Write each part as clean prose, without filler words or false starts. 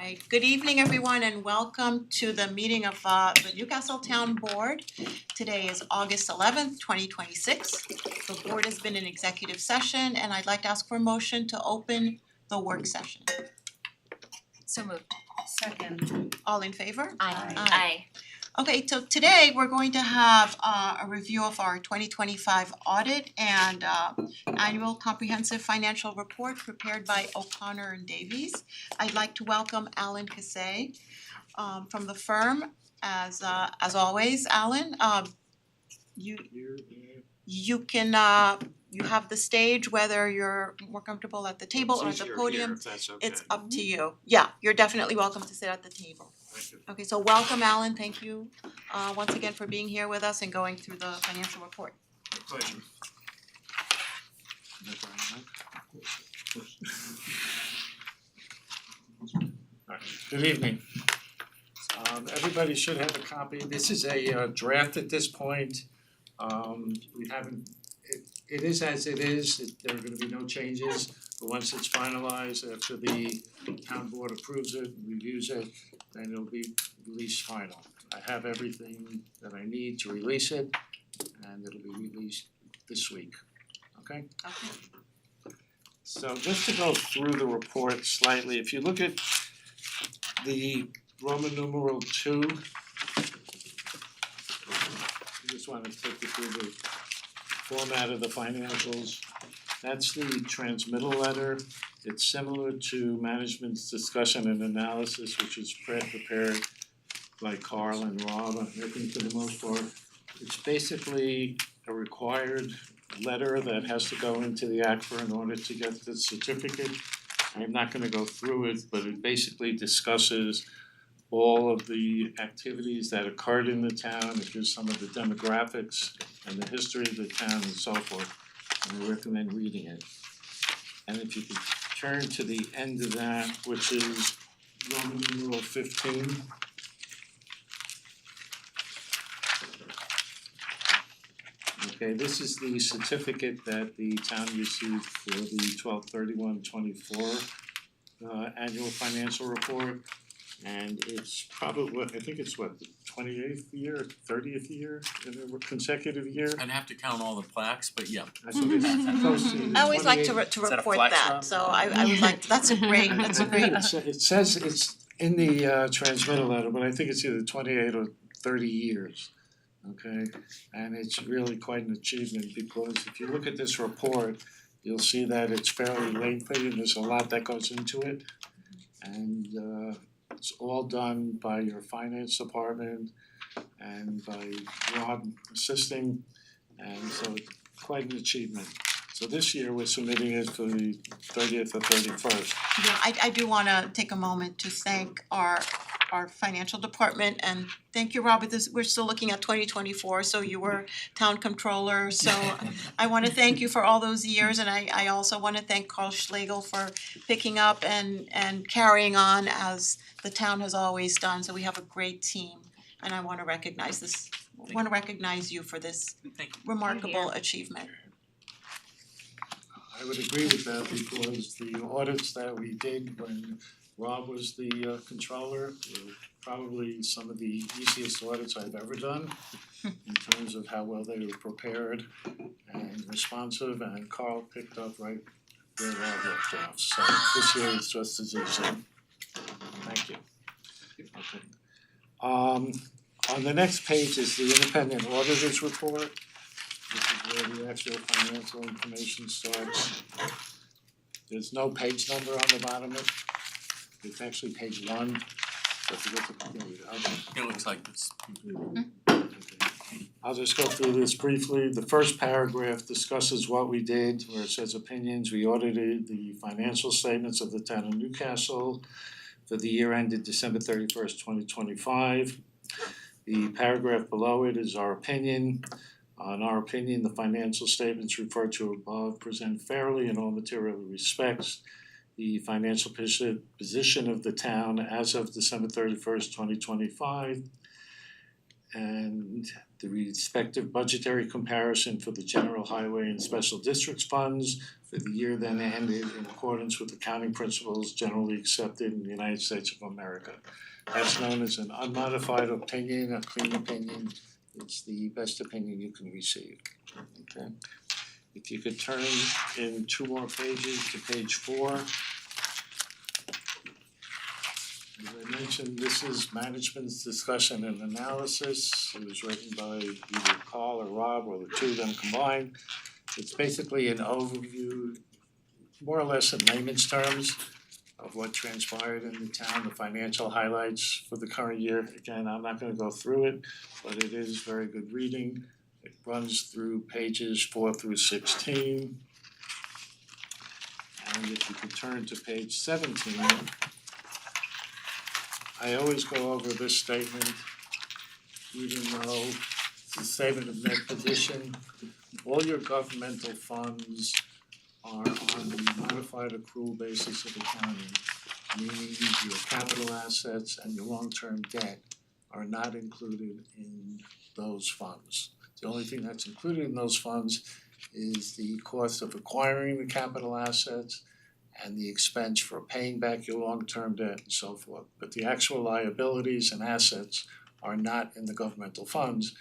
Right, good evening, everyone, and welcome to the meeting of the Newcastle Town Board. Today is August 11th, 2026. The board has been in executive session, and I'd like to ask for a motion to open the work session. So moved. Second. All in favor? Aye. Okay, so today we're going to have a review of our 2025 audit and annual comprehensive financial report prepared by O'Connor and Davies. I'd like to welcome Alan Cassay from the firm. As always, Alan, you can you have the stage, whether you're more comfortable at the table or at the podium. It's easier here, if that's okay. It's up to you. Yeah, you're definitely welcome to sit at the table. Thank you. Okay, so welcome, Alan, thank you once again for being here with us and going through the financial report. My pleasure. Good evening. Everybody should have a copy. This is a draft at this point. We haven't, it is as it is. There are gonna be no changes. But once it's finalized, after the town board approves it, reviews it, then it'll be released final. I have everything that I need to release it, and it'll be released this week, okay? Okay. So just to go through the report slightly, if you look at the Roman numeral 2, I just wanna take you through the format of the financials. That's the transmittal letter. It's similar to management's discussion and analysis, which is prepared by Carl and Rob, I think for the most part. It's basically a required letter that has to go into the ACFR in order to get the certificate. I'm not gonna go through it, but it basically discusses all of the activities that occurred in the town, it gives some of the demographics and the history of the town and so forth. And I recommend reading it. And if you could turn to the end of that, which is Roman numeral 15. Okay, this is the certificate that the town received for the 12/31/24 annual financial report. And it's probably, I think it's what, the 28th year, 30th year in a consecutive year? I'd have to count all the plaques, but yeah. I think it's close to I always like to 28th. to Is that a report flex, that, Rob? so I would like, that's a great, I think it says it's in the transmittal letter, but I think it's either 28 or 30 years. Okay, and it's really quite an achievement because if you look at this report, you'll see that it's fairly lengthy and there's a lot that goes into it. And it's all done by your finance department and by Rob assisting, and so it's quite an achievement. So this year we're submitting it for the 30th or 31st. Yeah, I do wanna take a moment to thank our financial department, and thank you, Robert, we're still looking at 2024, so you were town controller, so I wanna thank you for all those years, and I also wanna thank Carl Schlegel for picking up and carrying on as the town has always done, so we have a great team, and I wanna recognize you for this Thank you. remarkable achievement. I would agree with that because the audits that we did when Rob was the controller were probably some of the easiest audits I've ever done in terms of how well they were prepared and responsive, and Carl picked up right where Rob left off. So this year is just as easy. Thank you. Okay. On the next page is the independent auditor's report. This is where the actual financial information starts. There's no page number on the bottom of it. It's actually page 1. So if you go to, there we go. Okay. It looks like this. I'll just go through this briefly. The first paragraph discusses what we did, where it says opinions. We audited the financial statements of the town of Newcastle for the year ended December 31st, 2025. The paragraph below it is our opinion. In our opinion, the financial statements referred to above present fairly in all material respects the financial position of the town as of December 31st, 2025. And the respective budgetary comparison for the general highway and special districts funds for the year then ended in accordance with accounting principles generally accepted in the United States of America. That's known as an unmodified opinion, a clean opinion. It's the best opinion you can receive, okay? If you could turn in 2 more pages to page 4. As I mentioned, this is management's discussion and analysis. It was written by either Carl or Rob or the two of them combined. It's basically an overview, more or less in layman's terms, of what transpired in the town, the financial highlights for the current year. Again, I'm not gonna go through it, but it is very good reading. It runs through pages 4 through 16. And if you could turn to page 17, I always go over this statement, even though it's a statement of net position. All your governmental funds are on the modified accrual basis of accounting, meaning your capital assets and your long-term debt are not included in those funds. The only thing that's included in those funds is the cost of acquiring the capital assets and the expense for paying back your long-term debt and so forth. But the actual liabilities and assets are not in the governmental funds,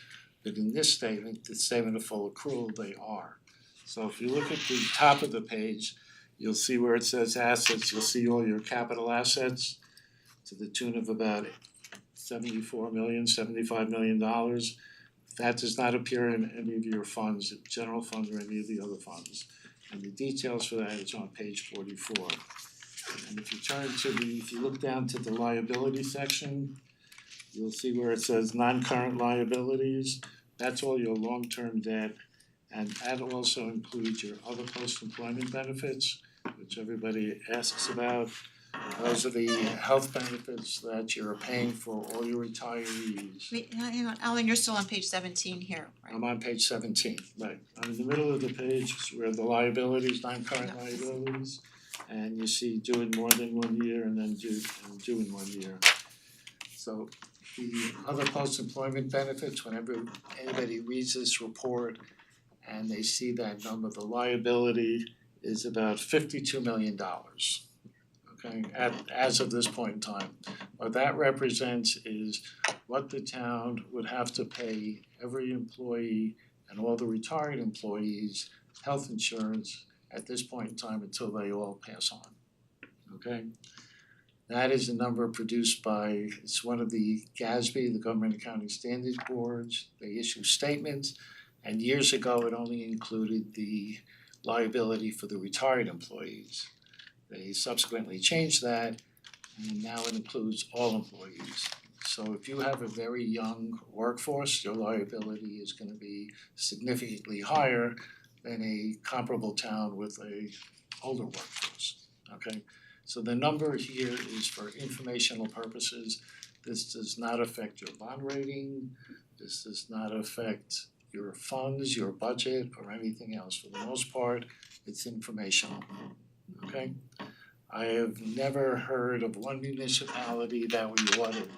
but in this statement, the statement of full accrual, they are. So if you look at the top of the page, you'll see where it says assets, you'll see all your capital assets to the tune of about $75 million. That does not appear in any of your funds, general fund or any of the other funds. And the details for that is on page 44. And if you look down to the liability section, you'll see where it says non-current liabilities. That's all your long-term debt, and that also includes your other post-employment benefits, which everybody asks about. Those are the health benefits that you're paying for all your retirees. Wait, hang on, Alan, you're still on page 17 here, right? I'm on page 17, right. I'm in the middle of the page where the liabilities, non-current Yeah. liabilities, and you see due in more than 1 year and then due in 1 year. So the other post-employment benefits, whenever anybody reads this report and they see that number, the liability is about $52 million. Okay, as of this point in time. What that represents is what the town would have to pay every employee and all the retired employees health insurance at this point in time until they all pass on. Okay? That is a number produced by, it's one of the GASB, the Government Accounting Standards Boards. They issue statements, and years ago it only included the liability for the retired employees. They subsequently changed that, and now it includes all employees. So if you have a very young workforce, your liability is gonna be significantly higher than a comparable town with a older workforce, okay? So the number here is for informational purposes. This does not affect your bond rating, this does not affect your funds, your budget, or anything else. For the most part, it's informational, okay? I have never heard of one municipality that we audited,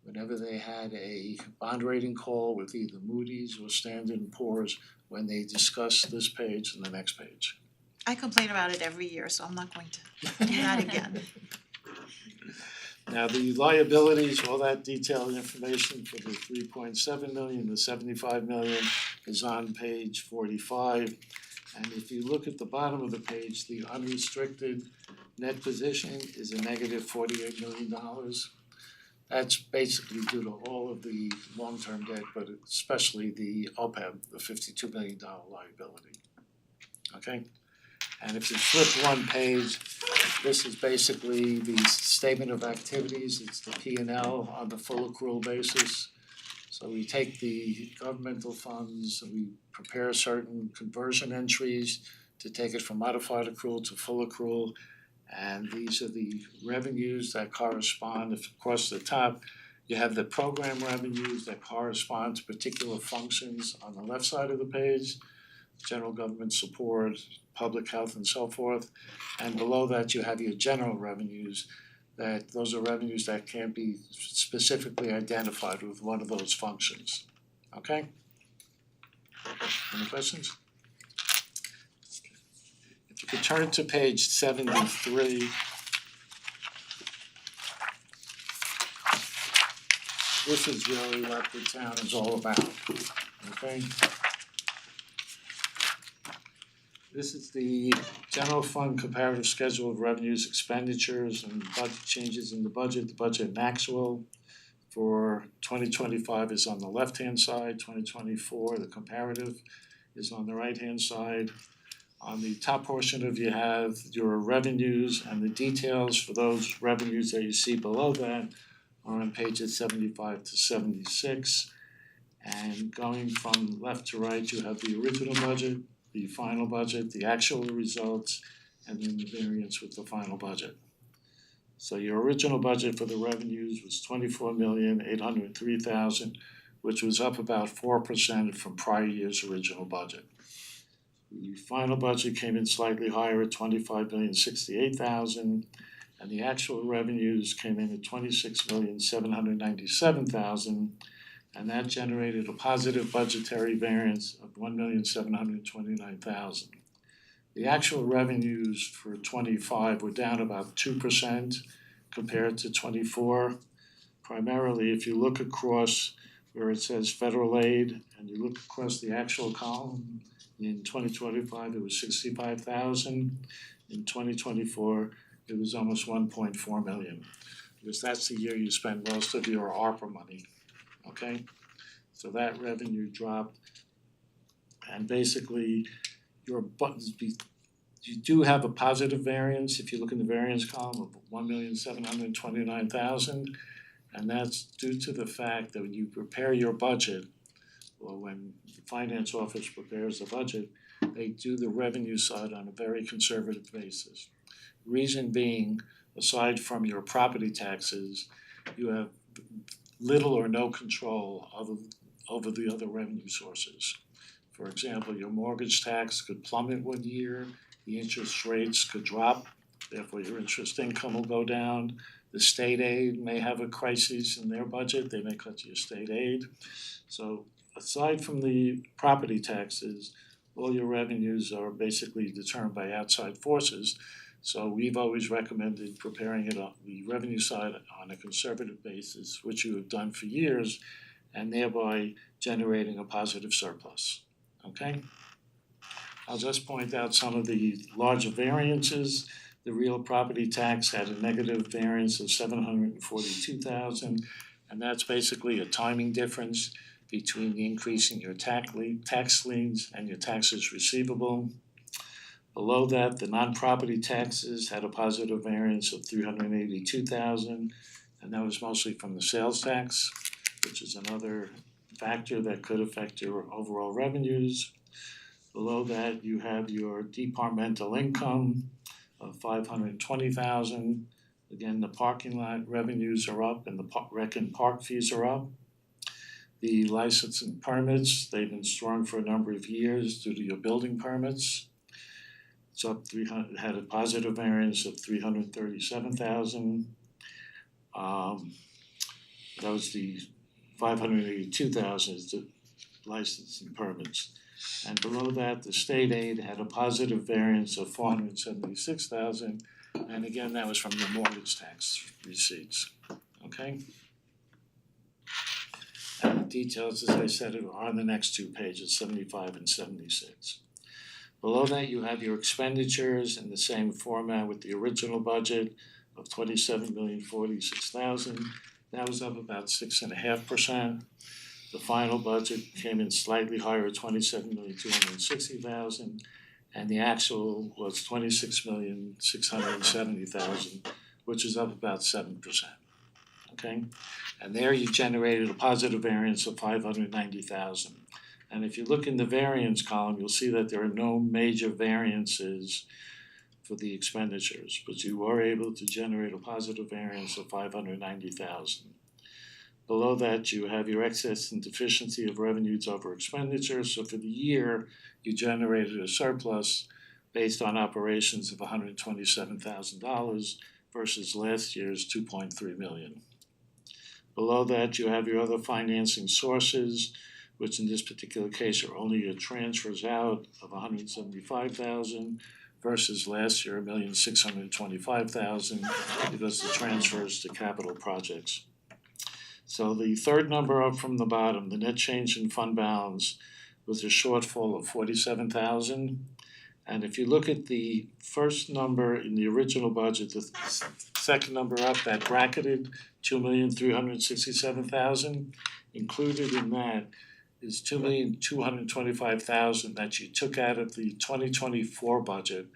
whenever they had a bond rating call with either Moody's or Standard & Poor's, when they discussed this page and the next page. I complain about it every year, so I'm not going to do that again. Now, the liabilities, all that detailed information for the 3.7 million, the 75 million is on page 45. And if you look at the bottom of the page, the unrestricted net position is a negative $48 million. That's basically due to all of the long-term debt, but especially the OPEB, the $52 million liability. Okay? And if you flip one page, this is basically the statement of activities. It's the P&L on the full accrual basis. So we take the governmental funds and we prepare certain conversion entries to take it from modified accrual to full accrual. And these are the revenues that correspond. If across the top, you have the program revenues that correspond to particular functions on the left side of the page, general government support, public health, and so forth. And below that, you have your general revenues, that those are revenues that can't be specifically identified with one of those functions. Okay? Any questions? If you could turn to page 73. This is really what the town is all about, okay? This is the general fund comparative schedule of revenues, expenditures, and budget changes in the budget and actual for 2025 is on the left-hand side, 2024, the comparative is on the right-hand side. On the top portion of you have your revenues, and the details for those revenues that you see below that are on pages 75 to 76. And going from left to right, you have the original budget, the final budget, the actual results, and then the variance with the final budget. So your original budget for the revenues was $24,803,000, which was up about 4% from prior year's original budget. The final budget came in slightly higher at $25,068,000, and the actual revenues came in at $26,797,000, and that generated a positive budgetary variance of $1,729,000. The actual revenues for 25 were down about 2% compared to 24. Primarily, if you look across where it says federal aid and you look across the actual column, in 2025 it was $65,000. In 2024 it was almost $1.4 million, because that's the year you spend most of your ARPA money, okay? So that revenue dropped, and basically you do have a positive variance if you look in the variance column of $1,729,000, and that's due to the fact that when you prepare your budget, or when the finance office prepares the budget, they do the revenue side on a very conservative basis. Reason being, aside from your property taxes, you have little or no control over the other revenue sources. For example, your mortgage tax could plummet one year, the interest rates could drop, therefore your interest income will go down. The state aid may have a crisis in their budget, they may cut your state aid. So aside from the property taxes, all your revenues are basically determined by outside forces. So we've always recommended preparing it on the revenue side on a conservative basis, which you have done for years, and thereby generating a positive surplus, okay? I'll just point out some of the larger variances. The real property tax had a negative variance of $742,000, and that's basically a timing difference between the increase in your tax liens and your taxes receivable. Below that, the non-property taxes had a positive variance of $382,000, and that was mostly from the sales tax, which is another factor that could affect your overall revenues. Below that, you have your departmental income of $520,000. Again, the parking lot revenues are up and the rec and park fees are up. The license and permits, they've been strong for a number of years due to your building permits. It's up had a positive variance of $337,000. That was the $582,000 is the license and permits. And below that, the state aid had a positive variance of $476,000, and again, that was from the mortgage tax receipts, okay? And the details, as I said, are on the next two pages, 75 and 76. Below that, you have your expenditures in the same format with the original budget of $27,046,000. That was up about 6.5%. The final budget came in slightly higher at $27,260,000, and the actual was $26,670,000, which is up about 7%. Okay, and there you generated a positive variance of $590,000. And if you look in the variance column, you'll see that there are no major variances for the expenditures, but you were able to generate a positive variance of $590,000. Below that, you have your excess and deficiency of revenues over expenditures. So for the year, you generated a surplus based on operations of $127,000 versus last year's $2.3 million. Below that, you have your other financing sources. which in this particular case are only your transfers out of $175,000 versus last year $1,625,000 because the transfers to capital projects. So the third number up from the bottom, the net change in fund balance was a shortfall of $47,000. And if you look at the first number in the original budget, the second number up, that bracketed $2,367,000, included in that is $2,225,000 that you took out of the 2024 budget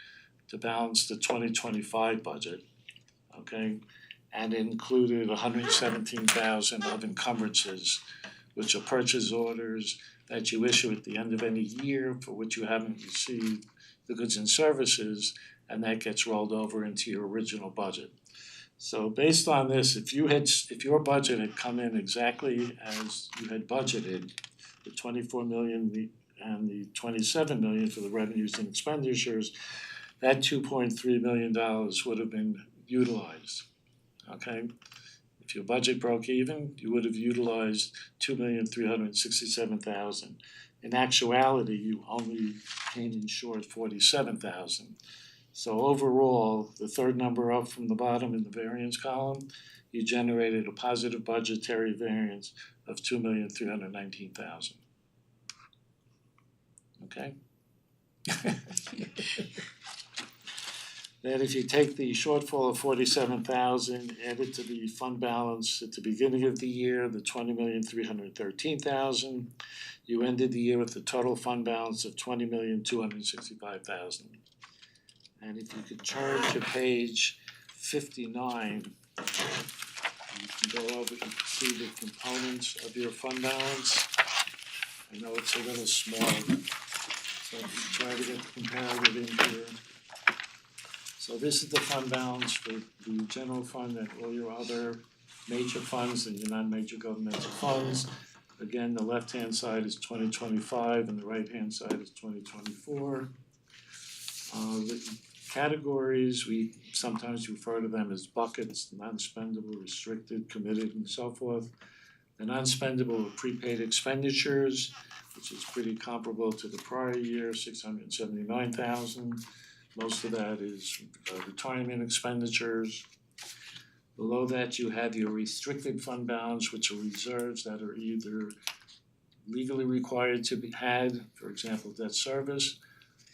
to balance the 2025 budget, okay? And included $117,000 of encumbrances, which are purchase orders that you issue at the end of any year for which you haven't received the goods and services, and that gets rolled over into your original budget. So based on this, if your budget had come in exactly as you had budgeted, the 24 million and the 27 million for the revenues and expenditures, that $2.3 million would have been utilized. Okay? If your budget broke even, you would have utilized $2,367,000. In actuality, you only came in short $47,000. So overall, the third number up from the bottom in the variance column, you generated a positive budgetary variance of $2,319,000. Okay? Then if you take the shortfall of $47,000, add it to the fund balance at the beginning of the year, the $20,313,000, you ended the year with a total fund balance of $20,265,000. And if you could turn to page 59, you can go over and see the components of your fund balance. I know it's a little small, so try to get comparative in here. So this is the fund balance for the general fund and all your other major funds and your non-major governmental funds. Again, the left-hand side is 2025 and the right-hand side is 2024. The categories, we sometimes refer to them as buckets, non-spendable, restricted, committed, and so forth. The non-spendable are prepaid expenditures, which is pretty comparable to the prior year, $679,000. Most of that is retirement expenditures. Below that, you have your restricted fund balance, which are reserves that are either legally required to be had, for example, debt service,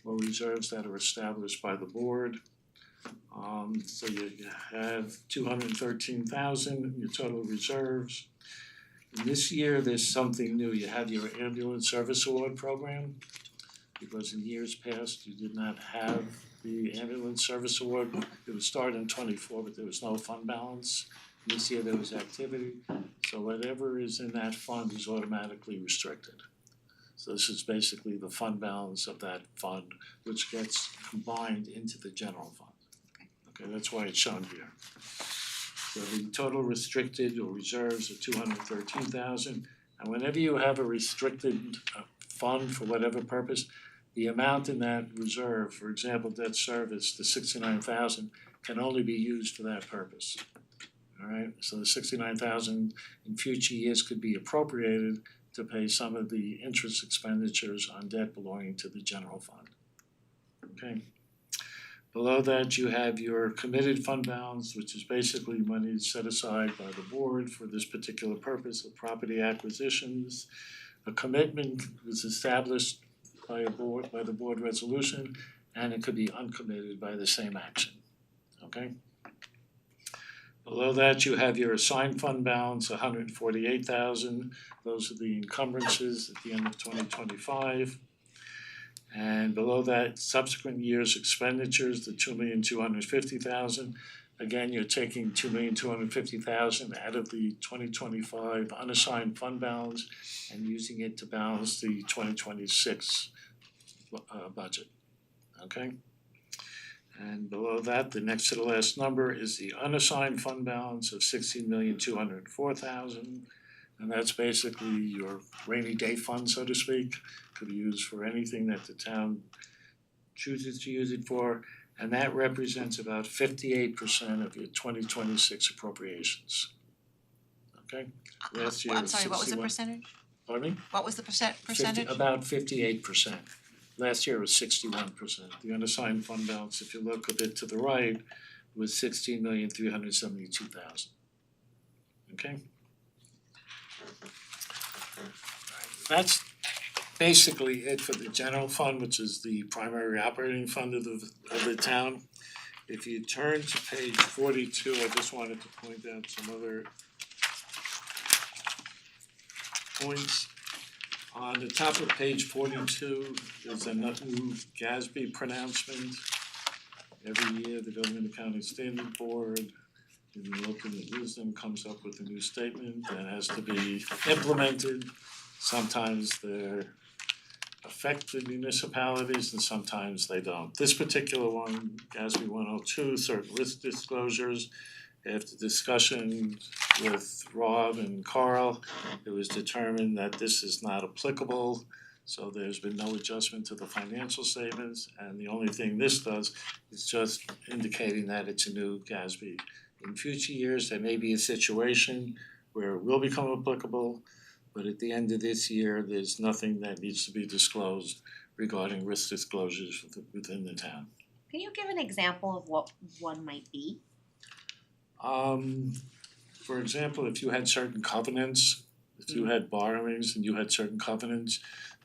or reserves that are established by the board. So you have $213,000 in your total reserves. And this year, there's something new. You have your ambulance service award program, because in years past, you did not have the ambulance service award. It was started in '24, but there was no fund balance. This year there was activity, so whatever is in that fund is automatically restricted. So this is basically the fund balance of that fund, which gets combined into the general fund. Okay, that's why it's shown here. So the total restricted or reserves are $213,000, and whenever you have a restricted fund for whatever purpose, the amount in that reserve, for example, debt service, the $69,000, can only be used for that purpose. All right, so the $69,000 in future years could be appropriated to pay some of the interest expenditures on debt belonging to the general fund. Okay. Below that, you have your committed fund balance, which is basically money set aside by the board for this particular purpose of property acquisitions. A commitment was established by the board resolution, and it could be uncommitted by the same action. Okay? Below that, you have your assigned fund balance, $148,000. Those are the encumbrances at the end of 2025. And below that, subsequent years' expenditures, the $2,250,000. Again, you're taking $2,250,000 out of the 2025 unassigned fund balance and using it to balance the 2026 budget. Okay? And below that, the next to the last number is the unassigned fund balance of $16,204,000. And that's basically your rainy day fund, so to speak. Could be used for anything that the town chooses to use it for. And that represents about 58% of your 2026 appropriations. Okay? Last year I'm was sorry, what was the 61. percentage? Pardon me? What was the percentage? About 58%. Last year it was 61%. The unassigned fund balance, if you look a bit to the right, was 16,372,000. Okay? That's basically it for the general fund, which is the primary operating fund of the town. If you turn to page 42, I just wanted to point out some other points. On the top of page 42, there's a new GASB pronouncement. Every year, the Government Accounting Standard Board, in the ultimate wisdom, comes up with a new statement that has to be implemented. Sometimes they affect the municipalities and sometimes they don't. This particular one, GASB 102, certain risk disclosures, after discussion with Rob and Carl, it was determined that this is not applicable. So there's been no adjustment to the financial statements, and the only thing this does is just indicating that it's a new GASB. In future years, there may be a situation where it will become applicable, but at the end of this year, there's nothing that needs to be disclosed regarding risk disclosures within the town. Can you give an example of what one might be? For example, if you had certain covenants, if you had borrowings and you had certain covenants,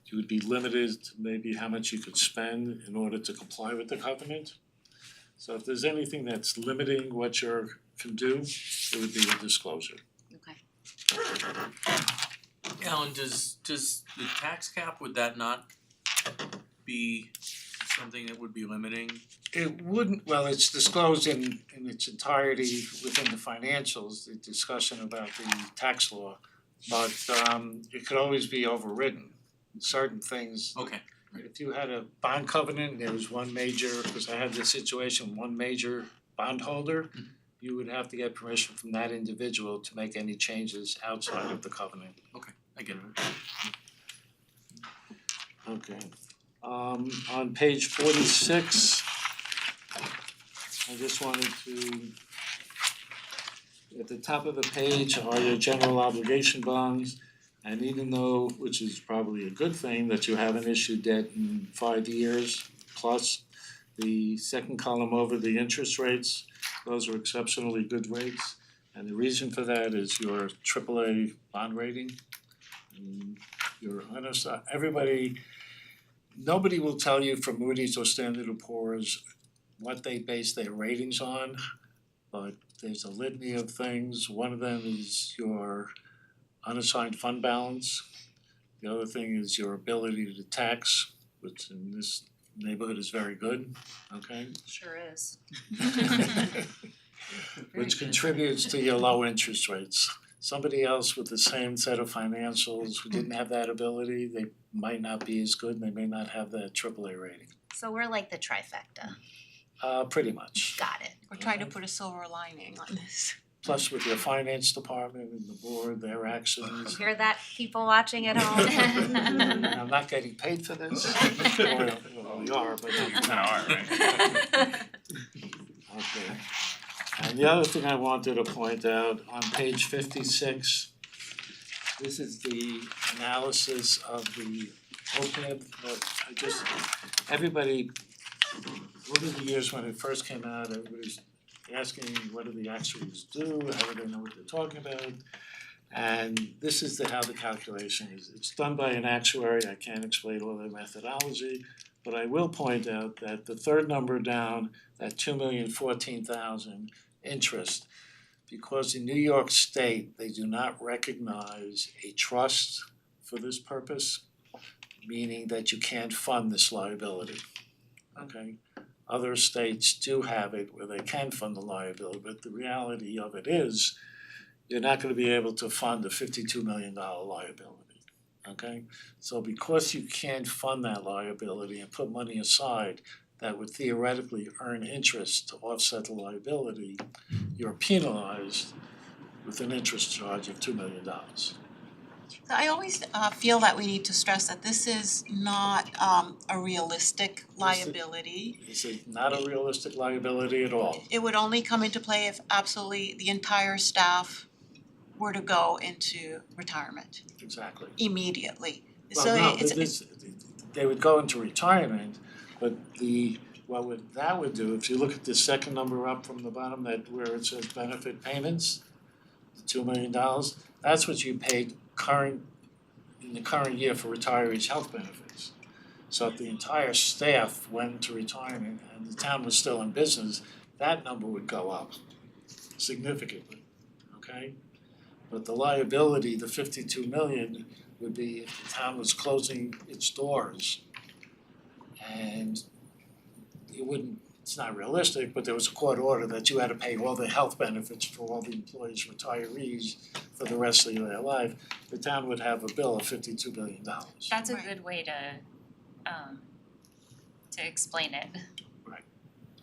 you would be limited to maybe how much you could spend in order to comply with the covenant. So if there's anything that's limiting what you can do, it would be a disclosure. Okay. Alan, does the tax cap, would that not be something that would be limiting? It wouldn't, well, it's disclosed in its entirety within the financials, the discussion about the tax law. But it could always be overridden. Certain things, Okay, if you had a bond covenant, there was one major, because I had this situation, one major bondholder, you would have to get permission from that individual to make any changes outside of the covenant. I get it. Okay. On page 46, I just wanted to, at the top of the page are your general obligation bonds. And even though, which is probably a good thing, that you haven't issued debt in 5 years plus, the second column over, the interest rates, those are exceptionally good rates. And the reason for that is your AAA bond rating. Your honest, nobody will tell you from Moody's or Standard & Poor's what they base their ratings on, but there's a litany of things. One of them is your unassigned fund balance. The other thing is your ability to tax, which in this neighborhood is very good, okay? Sure is. Which contributes to your low interest rates. Somebody else with the same set of financials who didn't have that ability, they might not be as good and they may not have that AAA rating. So we're like the trifecta. Pretty much. Got it. We're trying to put a silver lining on this. Plus with your finance department and the board, their You actions. hear that, people watching at home? I'm not getting paid for this. Well, we are, but not. Okay. And the other thing I wanted to point out, on page 56, this is the analysis of the OPEB. Everybody, over the years when it first came out, everybody's asking what do the actuaries do, how do they know what they're talking about? And this is how the calculation is. It's done by an actuary. I can't explain all their methodology, but I will point out that the third number down, that 2,014,000 interest, because in New York State, they do not recognize a trust for this purpose, meaning that you can't fund this liability. Okay? Other states do have it where they can fund the liability, but the reality of it is you're not going to be able to fund a $52 million liability. Okay? So because you can't fund that liability and put money aside that would theoretically earn interest to offset the liability, you're penalized with an interest charge of $2 million. So I always feel that we need to stress that this is not a realistic liability. This is not a realistic liability at all. It would only come into play if absolutely the entire staff were to go into retirement Exactly. immediately. Well, So no, it's this, they would go into retirement, but that would do, if you look at the second number up from the bottom, that where it says benefit payments, the $2 million, that's what you paid in the current year for retirees' health benefits. So if the entire staff went to retirement and the town was still in business, that number would go up significantly, okay? But the liability, the 52 million, would be if the town was closing its doors. And it wouldn't, it's not realistic, but there was a court order that you had to pay all the health benefits for all the employees, retirees for the rest of their life. The town would have a bill of $52 billion. That's a Right. good way to explain it.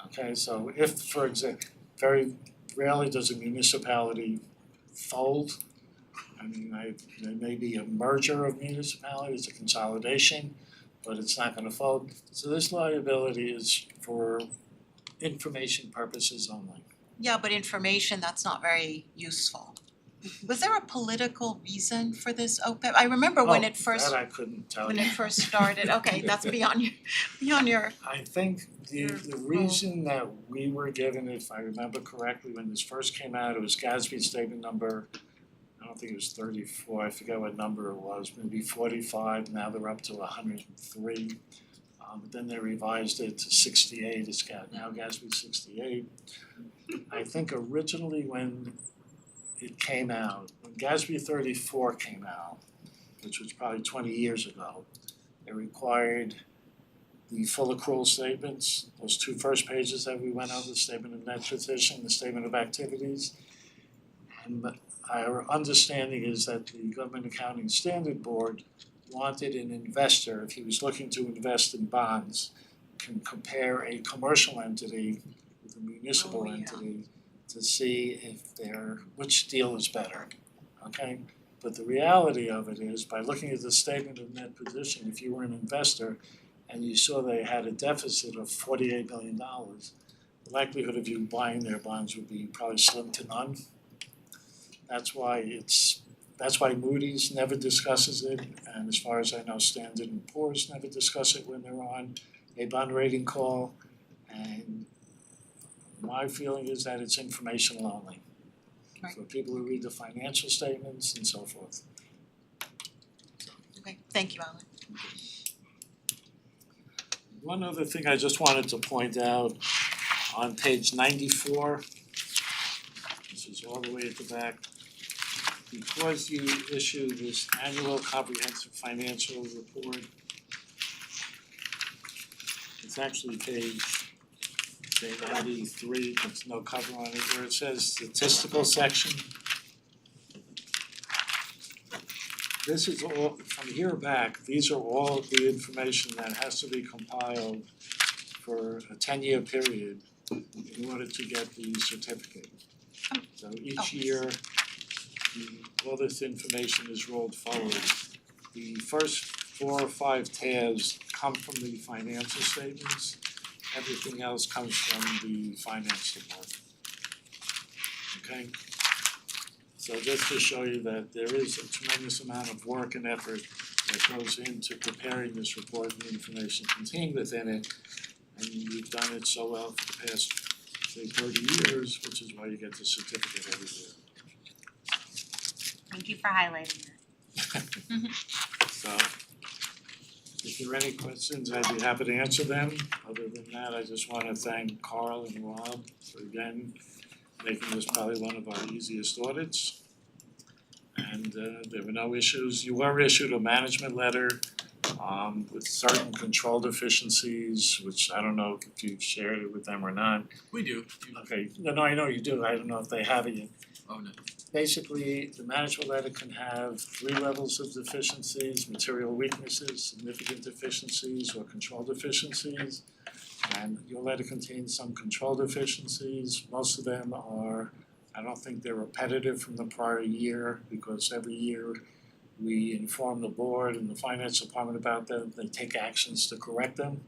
Okay, so if, for example, very rarely does a municipality fold. I mean, there may be a merger of municipalities, a consolidation, but it's not gonna fold. So this liability is for information purposes only. yeah, but information, that's not very useful. Was there a political reason for this OPEB? I remember when it first, That I couldn't tell when you. it first started, okay, that's beyond your, I think the Your reason that we were given, if I remember correctly, when this first came out, it was Gatsby statement number, I don't think it was 34, I forget what number it was, maybe 45, now they're up to 103. But then they revised it to 68, it's got now Gatsby 68. I think originally when it came out, when Gatsby 34 came out, which was probably 20 years ago, it required the full accrual statements, those two first pages that we went over, the statement of net position, the statement of activities. And our understanding is that the Government Accounting Standard Board wanted an investor, if he was looking to invest in bonds, can compare a commercial entity with a municipal Oh, yeah. entity to see if which deal is better, okay? But the reality of it is, by looking at the statement of net position, if you were an investor and you saw they had a deficit of $48 million, the likelihood of you buying their bonds would be probably slim to none. That's why Moody's never discusses it, and as far as I know, Standard & Poor's never discuss it when they're on a bond rating call. And my feeling is that it's informational only. Right. For people who read the financial statements and so forth. okay, thank you, Alan. One other thing I just wanted to point out, on page 94, this is all the way at the back, because you issue this annual comprehensive financial report, it's actually page, say 93, there's no cover on it, where it says statistical section. This is all, from here back, these are all the information that has to be compiled for a 10-year period in order to get the certificate. So each year, all this information is rolled forward. The first 4 or 5 tabs come from the financial statements. Everything else comes from the finance department. Okay? So just to show you that there is a tremendous amount of work and effort that goes into preparing this report and the information contained within it. And you've done it so well for the past, say, 30 years, which is why you get the certificate every year. Thank you for highlighting that. So, if there are any questions, I'd be happy to answer them. Other than that, I just wanna thank Carl and Rob for again making this probably one of our easiest audits. And there were no issues. You were issued a management letter with certain control deficiencies, which I don't know if you've shared it with them or not. We do. Okay, no, I know you do. I don't know if they have it yet. Oh, no. Basically, the management letter can have 3 levels of deficiencies: material weaknesses, significant deficiencies, or control deficiencies. And your letter contains some control deficiencies. Most of them are, I don't think they're repetitive from the prior year, because every year we inform the board and the finance department about them, they take actions to correct them.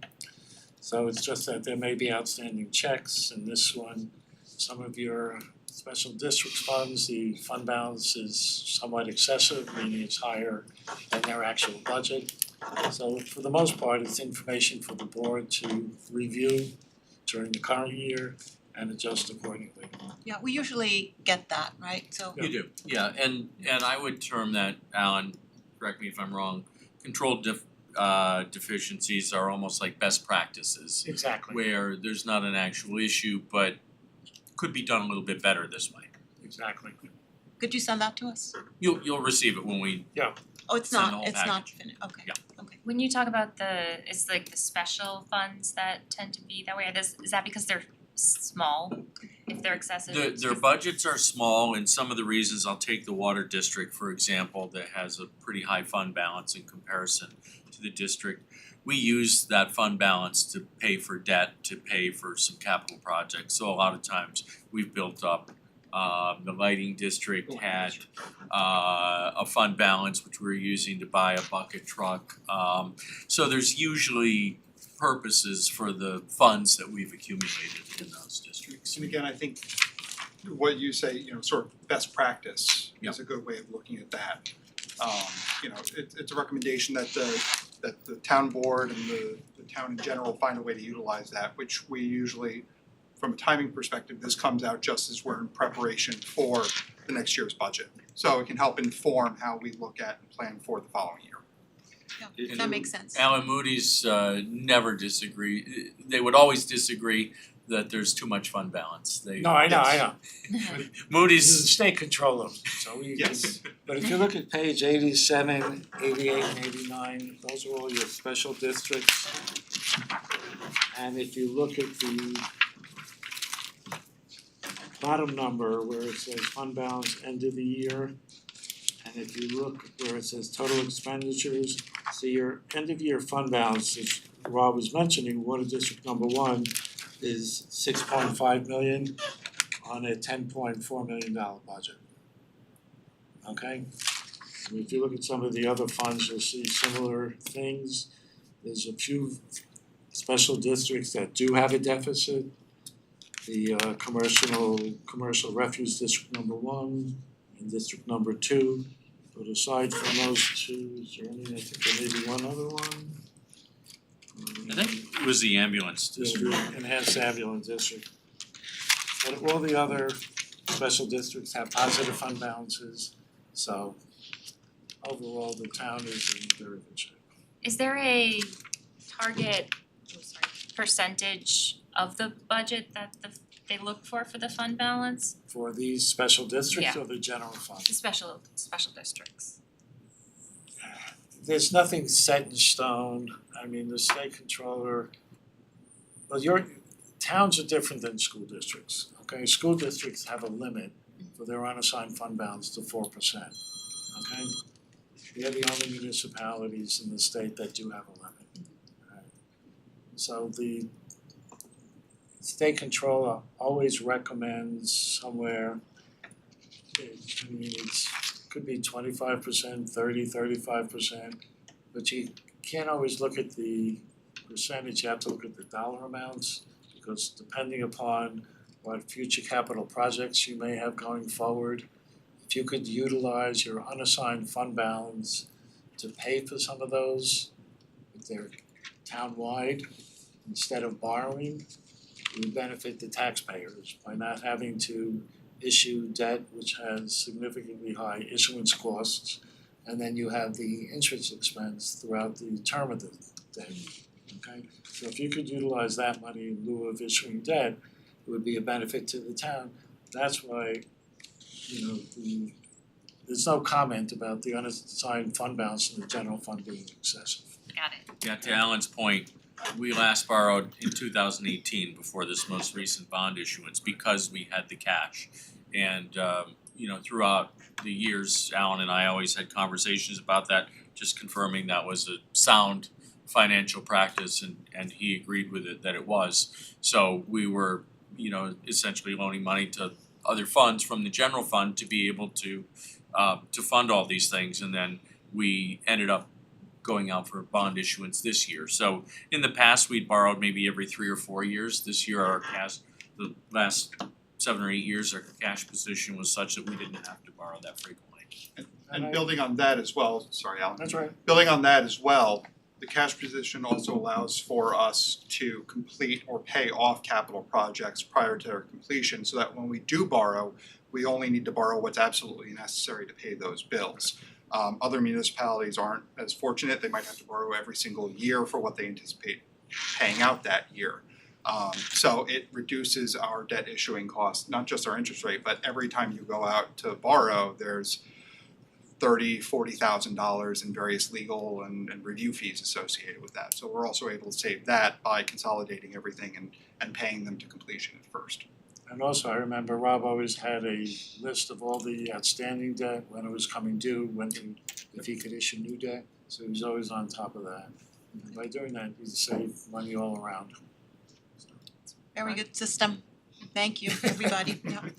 So it's just that there may be outstanding checks, and this one, some of your special districts funds, the fund balance is somewhat excessive, meaning it's higher than their actual budget. So for the most part, it's information for the board to review during the current year and adjust accordingly. Yeah, we usually get that, right? So You do, yeah, and I would term that, Alan, correct me if I'm wrong, controlled deficiencies are almost like best practices, Exactly, where there's not an actual issue, but could be done a little bit better this way. exactly. could you send that to us? You'll receive it when we, Oh, it's Send the not, whole it's not package. finished, okay, Yeah. okay. When you talk about it's like the special funds that tend to be that way, is that because they're small, if they're excessive? their budgets are small, and some of the reasons, I'll take the water district, for example, that has a pretty high fund balance in comparison to the district. We use that fund balance to pay for debt, to pay for some capital projects, so a lot of times we've built up the lighting district had a fund balance which we're using to buy a bucket truck. So there's usually purposes for the funds that we've accumulated in those districts. And again, I think what you say, sort of best practice Yeah. is a good way of looking at that. It's a recommendation that the town board and the town in general find a way to utilize that, which we usually, from a timing perspective, this comes out just as we're in preparation for the next year's budget. So it can help inform how we look at and plan for the following year. Yeah, And that makes sense. Alan Moody's never disagree, they would always disagree that there's too much fund balance. They No, I know. This is Moody's, the state controller, so we Yes. but if you look at page 87, 88, and 89, those are all your special districts. And if you look at the bottom number where it says fund balance end of the year, and if you look where it says total expenditures, so your end of year fund balance, as Rob was mentioning, water district number one is 6.5 million on a $10.4 million budget. Okay? And if you look at some of the other funds, you'll see similar things. There's a few special districts that do have a deficit. The commercial refuse district number one and district number two. But aside from those two, is there any, I think there may be one other one. I think it was the ambulance district. The enhanced ambulance district. But all the other special districts have positive fund balances, so overall the town is in very good shape. Is there a target, percentage of the budget that they look for the fund balance? For these special districts Yeah. or the general fund? The special districts. There's nothing set in stone. I mean, the state controller, well, your towns are different than school districts, okay? School districts have a limit for their unassigned fund balance to 4%, okay? We are the only municipalities in the state that do have a limit. Right? So the state controller always recommends somewhere, I mean, could be 25%, 30, 35%, but you can't always look at the percentage, you have to look at the dollar amounts, because depending upon what future capital projects you may have going forward, if you could utilize your unassigned fund balance to pay for some of those, if they're town-wide, instead of borrowing, it would benefit the taxpayers by not having to issue debt which has significantly high issuance costs, and then you have the interest expense throughout the term of the debt, okay? So if you could utilize that money in lieu of issuing debt, it would be a benefit to the town. That's why, there's no comment about the unassigned fund balance in the general fund being excessive. Got it. Yeah, to Alan's point, we last borrowed in 2018 before this most recent bond issuance because we had the cash. And throughout the years, Alan and I always had conversations about that, just confirming that was a sound financial practice, and he agreed with it that it was. So we were, essentially loaning money to other funds from the general fund to be able to fund all these things, and then we ended up going out for a bond issuance this year. So in the past, we'd borrowed maybe every 3 or 4 years. This year, the last 7 or 8 years, our cash position was such that we didn't have to borrow that frequently. And building on that as well, sorry, Alan. That's right. Building on that as well, the cash position also allows for us to complete or pay off capital projects prior to their completion, so that when we do borrow, we only need to borrow what's absolutely necessary to pay those bills. Other municipalities aren't as fortunate, they might have to borrow every single year for what they anticipate paying out that year. So it reduces our debt issuing costs, not just our interest rate, but every time you go out to borrow, there's $30,000-$40,000 in various legal and review fees associated with that. So we're also able to save that by consolidating everything and paying them to completion at first. And also, I remember Rob always had a list of all the outstanding debt, when it was coming due, if he could issue new debt, so he was always on top of that. And by doing that, he saved money all around. Very good system. Thank you, everybody. Yeah,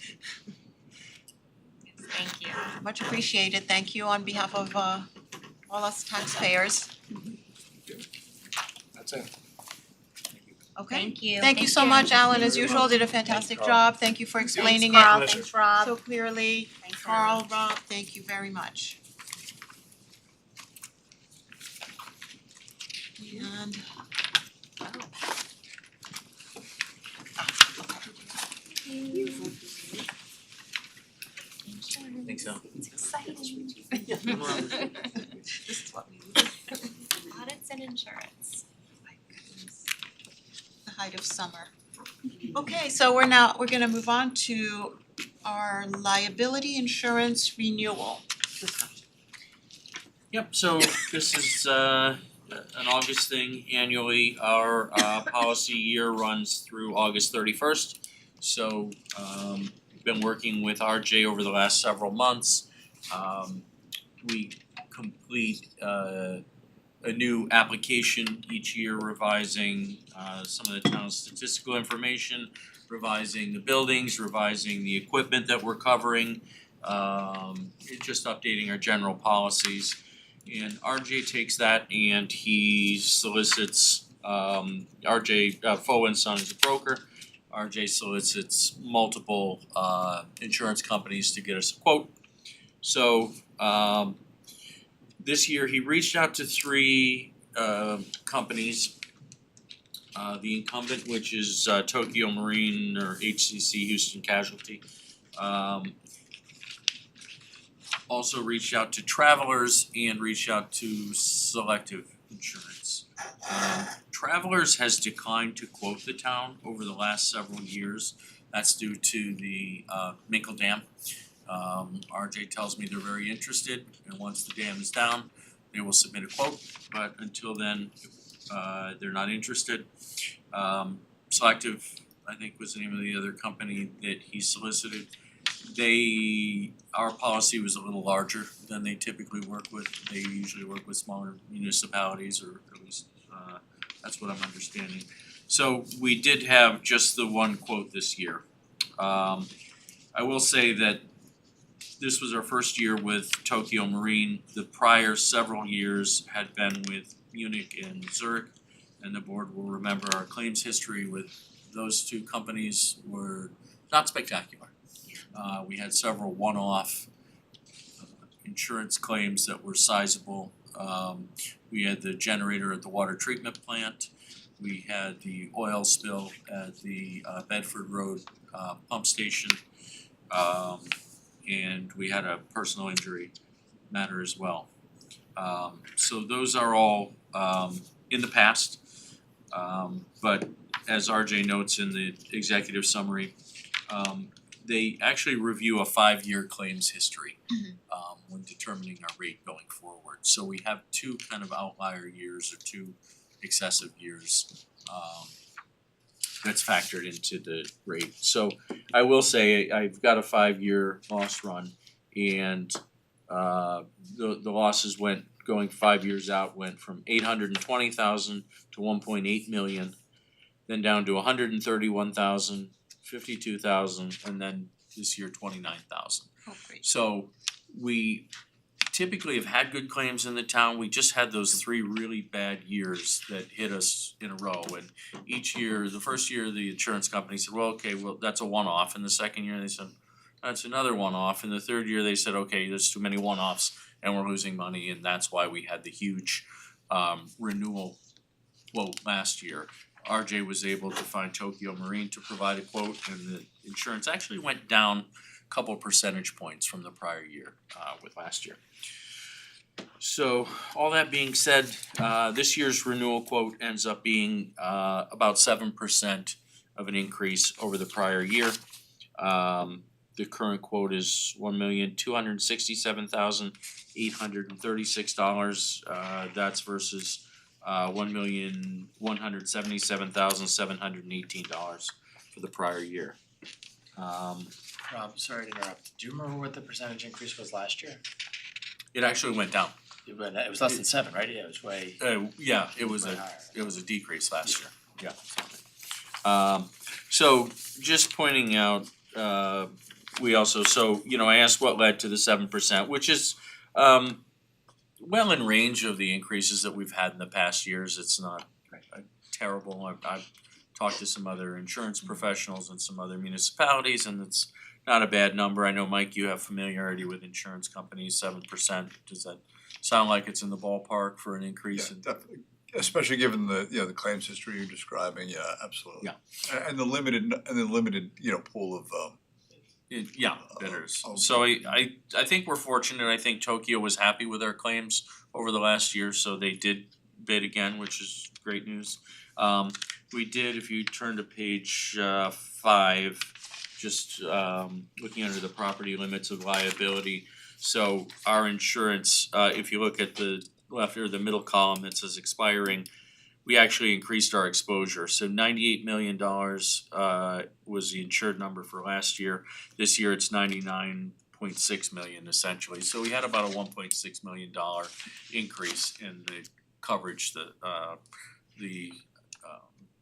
Thank you. much appreciated. Thank you on behalf of all us taxpayers. That's it. Okay. Thank you. Thank you so much, Alan, as usual, did a fantastic Carl. job. Thank you for explaining Carl, it thanks Rob. so clearly. Thanks, Carl, Rob, thank you very much. And Think so. It's exciting. this is what we Audits and insurance. the height of summer. Okay, so we're gonna move on to our liability insurance renewal discussion. Yep, so this is an August thing annually. Our policy year runs through August 31st. So we've been working with RJ over the last several months. We complete a new application each year, revising some of the town's statistical information, revising the buildings, revising the equipment that we're covering, just updating our general policies. And RJ takes that and he solicits, RJ, Foe and Son is a broker. RJ solicits multiple insurance companies to get us a quote. So this year he reached out to 3 companies. The incumbent, which is Tokyo Marine or HCC Houston Casualty. Also reached out to Travelers and reached out to Selective Insurance. Travelers has declined to quote the town over the last several years. That's due to the Minkle Dam. RJ tells me they're very interested, and once the dam is down, they will submit a quote, but until then, they're not interested. Selective, I think, was the name of the other company that he solicited. Our policy was a little larger than they typically work with. They usually work with smaller municipalities, or at least that's what I'm understanding. So we did have just the one quote this year. I will say that this was our first year with Tokyo Marine. The prior several years had been with Munich and Zurich, and the board will remember our claims history with those 2 companies were not spectacular. We had several one-off insurance claims that were sizable. We had the generator at the water treatment plant. We had the oil spill at the Bedford Road pump station. And we had a personal injury matter as well. So those are all in the past. But as RJ notes in the executive summary, they actually review a 5-year claims history when determining our rate going forward. So we have 2 kind of outlier years or 2 excessive years that's factored into the rate. So I will say I've got a 5-year loss run, and the losses going 5 years out went from 820,000 to 1.8 million, then down to 131,000, 52,000, and then this year 29,000. Oh, great. So we typically have had good claims in the town. We just had those 3 really bad years that hit us in a row. And each year, the first year, the insurance company said, well, okay, well, that's a one-off. And the second year, they said, that's another one-off. And the third year, they said, okay, there's too many one-offs and we're losing money. And that's why we had the huge renewal quote last year. RJ was able to find Tokyo Marine to provide a quote, and the insurance actually went down a couple percentage points from the prior year with last year. So all that being said, this year's renewal quote ends up being about 7% of an increase over the prior year. The current quote is $1,267,836. That's versus $1,177,718 for the prior year. Rob, sorry to interrupt. Do you remember what the percentage increase was last year? It actually went down. It was less than 7, right? Yeah, it was way Yeah, it was way a higher. decrease last year. Yeah. So just pointing out, we also, I asked what led to the 7%, which is well in range of the increases that we've had in the past years. It's not terrible. I've talked to some other insurance professionals and some other municipalities, and it's not a bad number. I know, Mike, you have familiarity with insurance companies. 7%, does that sound like it's in the ballpark for an increase? Yeah, definitely, especially given the the claims history you're describing. Yeah, absolutely. Yeah. And the limited pool of Bidders. okay. So I think we're fortunate. I think Tokyo was happy with our claims over the last year, so they did bid again, which is great news. We did, if you turn to page 5, just looking under the property limits of liability. So our insurance, if you look at the left or the middle column that says expiring, we actually increased our exposure. So $98 million was the insured number for last year. This year it's $99.6 million essentially. So we had about a $1.6 million increase in the coverage that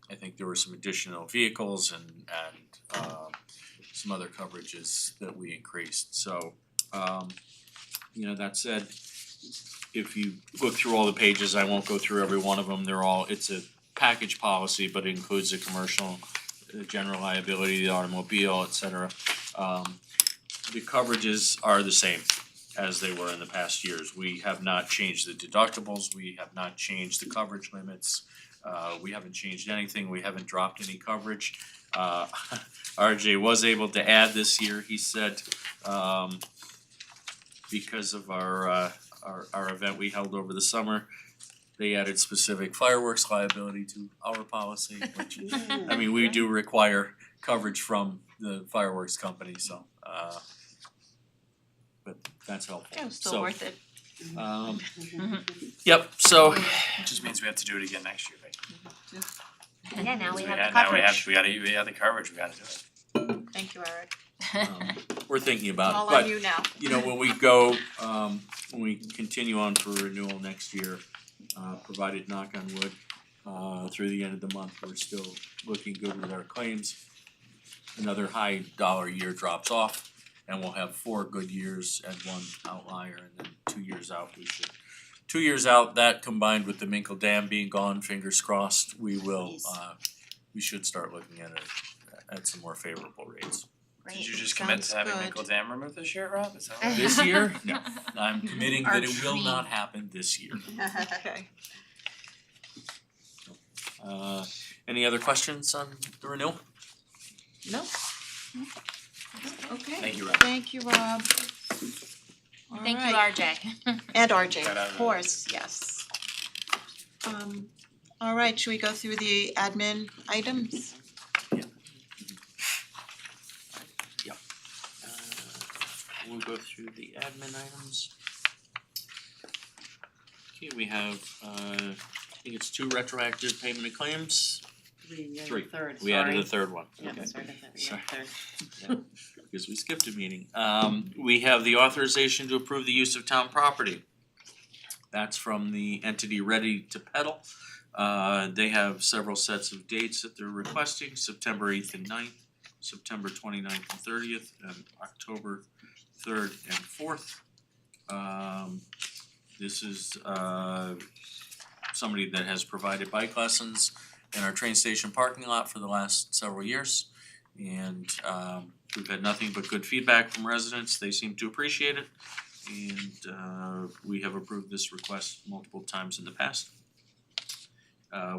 I think there were some additional vehicles and some other coverages that we increased. So that said, if you look through all the pages, I won't go through every one of them. It's a package policy, but it includes the commercial, the general liability, the automobile, et cetera. The coverages are the same as they were in the past years. We have not changed the deductibles, we have not changed the coverage limits, we haven't changed anything, we haven't dropped any coverage. RJ was able to add this year, he said, because of our event we held over the summer, they added specific fireworks liability to our policy, which, I mean, we do require coverage from the fireworks company, so, but that's helpful. It was still worth it. Yep, so, It just means we have to do it again next year, right? Yeah, now we have the Now coverage. we have the coverage, we gotta do it. Thank you, Eric. we're thinking about All it, on but you now. when we go, when we continue on for renewal next year, provided knock on wood, through the end of the month, we're still looking good with our claims. Another high dollar year drops off, and we'll have 4 good years and 1 outlier, and then 2 years out, 2 years out, that combined with the Minkle Dam being gone, fingers crossed, we should start looking at some more favorable rates. Great. Did you just commit to having Sounds Minkle good. Dam removed this year, Rob? Is that what? This year? No, I'm committing that Our it will dream. not happen this year. Okay. Any other questions on the renewal? No? Okay. Thank you, Rob. Thank you, Rob. Thank you, Alright. RJ. And RJ, Got out of of course, yes. Alright, should we go through the admin items? We'll go through the admin items. Okay, we have, I think it's 2 retroactive payment of claims. 3. Third, We added a third one. Yeah, Okay. sorry about that, we Sorry. got third. Because we skipped a meeting. We have the authorization to approve the use of town property. That's from the entity Ready to Pedal. They have several sets of dates that they're requesting, September 8th and 9th, September 29th and 30th, and October 3rd and 4th. This is somebody that has provided bike lessons in our train station parking lot for the last several years. And we've had nothing but good feedback from residents, they seem to appreciate it. And we have approved this request multiple times in the past.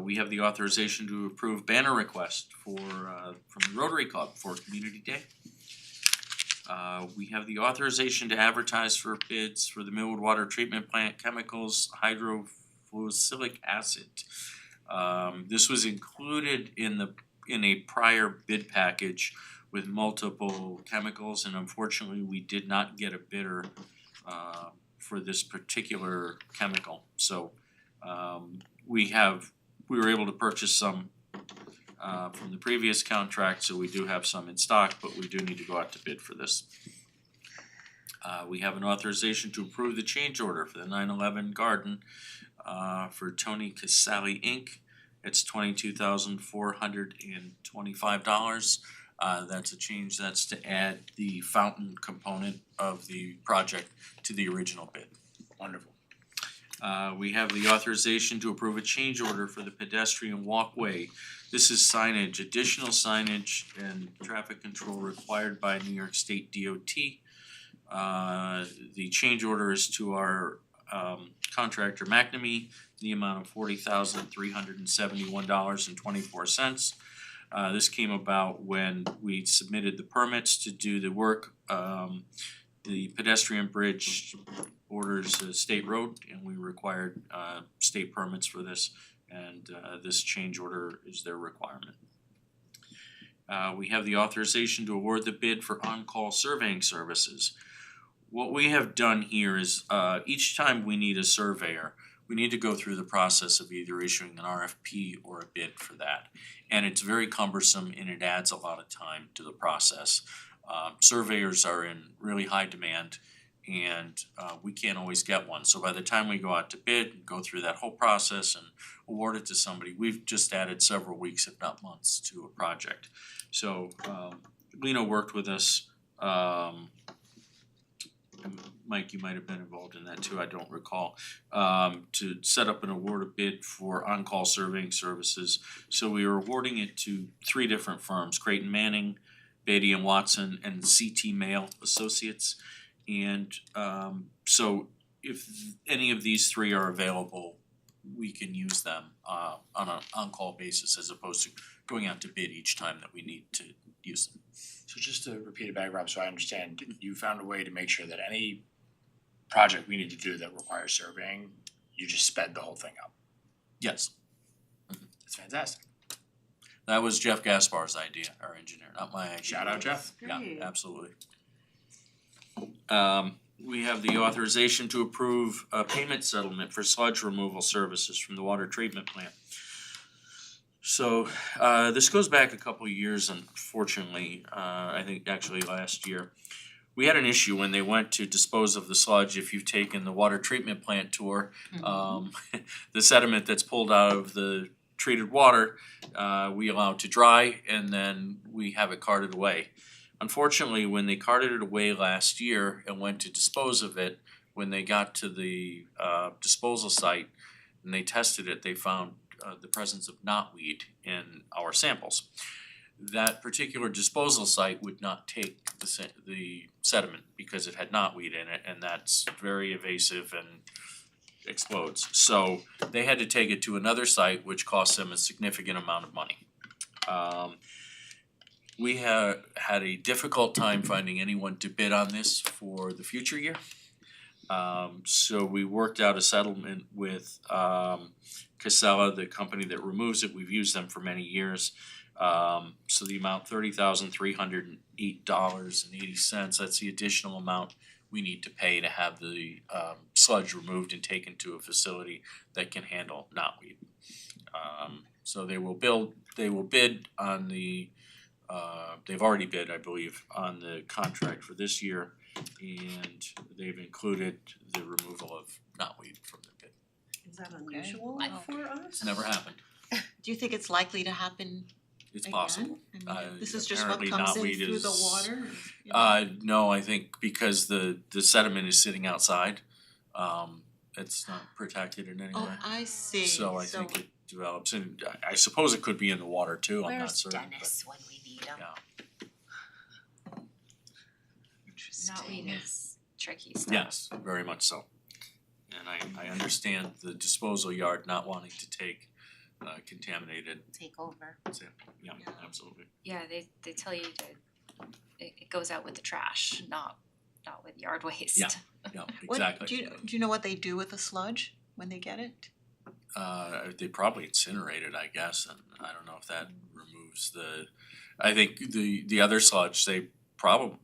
We have the authorization to approve banner request for from the Rotary Club for Community Day. We have the authorization to advertise for bids for the Millwood Water Treatment Plant chemicals, hydrofluorosic acid. This was included in a prior bid package with multiple chemicals, and unfortunately, we did not get a bidder for this particular chemical. So we were able to purchase some from the previous contract, so we do have some in stock, but we do need to go out to bid for this. We have an authorization to approve the change order for the 9/11 garden for Tony Casali Inc. It's $22,425. That's a change, that's to add the fountain component of the project to the original bid. Wonderful. We have the authorization to approve a change order for the pedestrian walkway. This is signage, additional signage and traffic control required by New York State DOT. The change order is to our contractor McNamee, the amount of $40,371.24. This came about when we submitted the permits to do the work. The pedestrian bridge borders a state road, and we required state permits for this, and this change order is their requirement. We have the authorization to award the bid for on-call surveying services. What we have done here is each time we need a surveyor, we need to go through the process of either issuing an RFP or a bid for that. And it's very cumbersome and it adds a lot of time to the process. Surveyors are in really high demand and we can't always get one. So by the time we go out to bid and go through that whole process and award it to somebody, we've just added several weeks, if not months, to a project. So Lena worked with us. Mike, you might have been involved in that too, I don't recall, to set up an award of bid for on-call surveying services. So we are awarding it to 3 different firms, Creighton Manning, Beatty and Watson, and CT Mail Associates. And so if any of these 3 are available, we can use them on an on-call basis as opposed to going out to bid each time that we need to use them. So just to repeat it back, Rob, so I understand, you found a way to make sure that any project we need to do that requires surveying, you just sped the whole thing up. Yes, That's fantastic. that was Jeff Gaspar's idea, our engineer, not my idea. Shout out, Jeff. Yeah, absolutely. We have the authorization to approve a payment settlement for sludge removal services from the water treatment plant. So this goes back a couple of years, unfortunately, I think actually last year. We had an issue when they went to dispose of the sludge. If you've taken the water treatment plant tour, the sediment that's pulled out of the treated water, we allow it to dry and then we have it carted away. Unfortunately, when they carted it away last year and went to dispose of it, when they got to the disposal site and they tested it, they found the presence of knotweed in our samples. That particular disposal site would not take the sediment because it had knotweed in it, and that's very evasive and explodes. So they had to take it to another site, which cost them a significant amount of money. We had a difficult time finding anyone to bid on this for the future year. So we worked out a settlement with Casella, the company that removes it. We've used them for many years. So the amount $30,308.80, that's the additional amount we need to pay to have the sludge removed and taken to a facility that can handle knotweed. So they will bid on the they've already bid, I believe, on the contract for this year, and they've included the removal of knotweed from the bid. Is that unusual for us? It's never happened. Do you think it's likely to happen it's again? possible. I mean, this is just what Apparently comes in knotweed through the is- water, you know? No, I think because the sediment is sitting outside, it's not protected in any way. Oh, I see, So I think it develops, and I suppose it could be in the water too, I'm not Where's certain, but Dennis when we need him? yeah. Knotweed is tricky stuff. Yes, very much so. And I understand the disposal yard not wanting to take contaminated Take over. sample, yeah, Yeah. absolutely. Yeah, they tell you to, it goes out with the trash, not with yard waste. Yeah. Yeah, What, exactly. do you know what they do with the sludge when they get it? They probably incinerate it, I guess, and I don't know if that removes I think the other sludge, they probably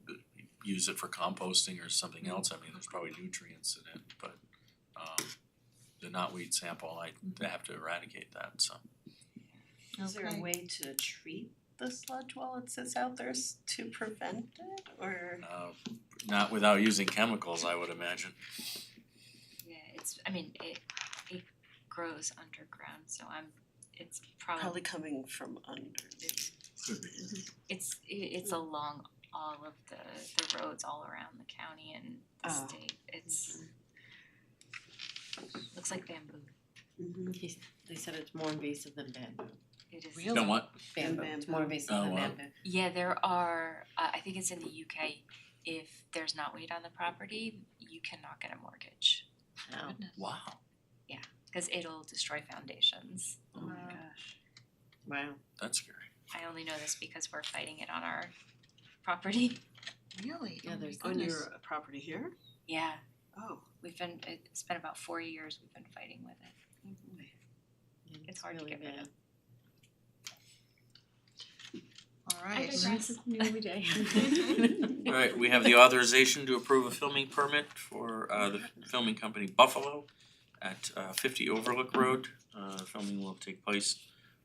use it for composting or something else, I mean, there's probably nutrients in it, but the knotweed sample, I have to eradicate that, so. Is there a way to treat the sludge while it sits out there to prevent it, or? Not without using chemicals, I would imagine. Yeah, it grows underground, so it's Probably coming from under. it's along all of the roads all around the county and the Oh. state. It's looks like bamboo. They said it's more invasive than bamboo. It is. Really? You know what? Bamboo, it's more invasive Oh, than wow. bamboo. Yeah, there are, I think it's in the UK, if there's knotweed on the property, you cannot get a mortgage, Oh, Wow. cause it'll destroy foundations. oh my gosh. Wow. That's scary. I only know this because we're fighting it on our property. Really? Yeah, Oh my there's On goodness. your property here? Yeah, Oh. it's been about 4 years we've been fighting with it. Oh boy. It's hard to really get rid bad. of. Alright. New every day. Alright, we have the authorization to approve a filming permit for the filming company Buffalo at 50 Overlook Road. Filming will take place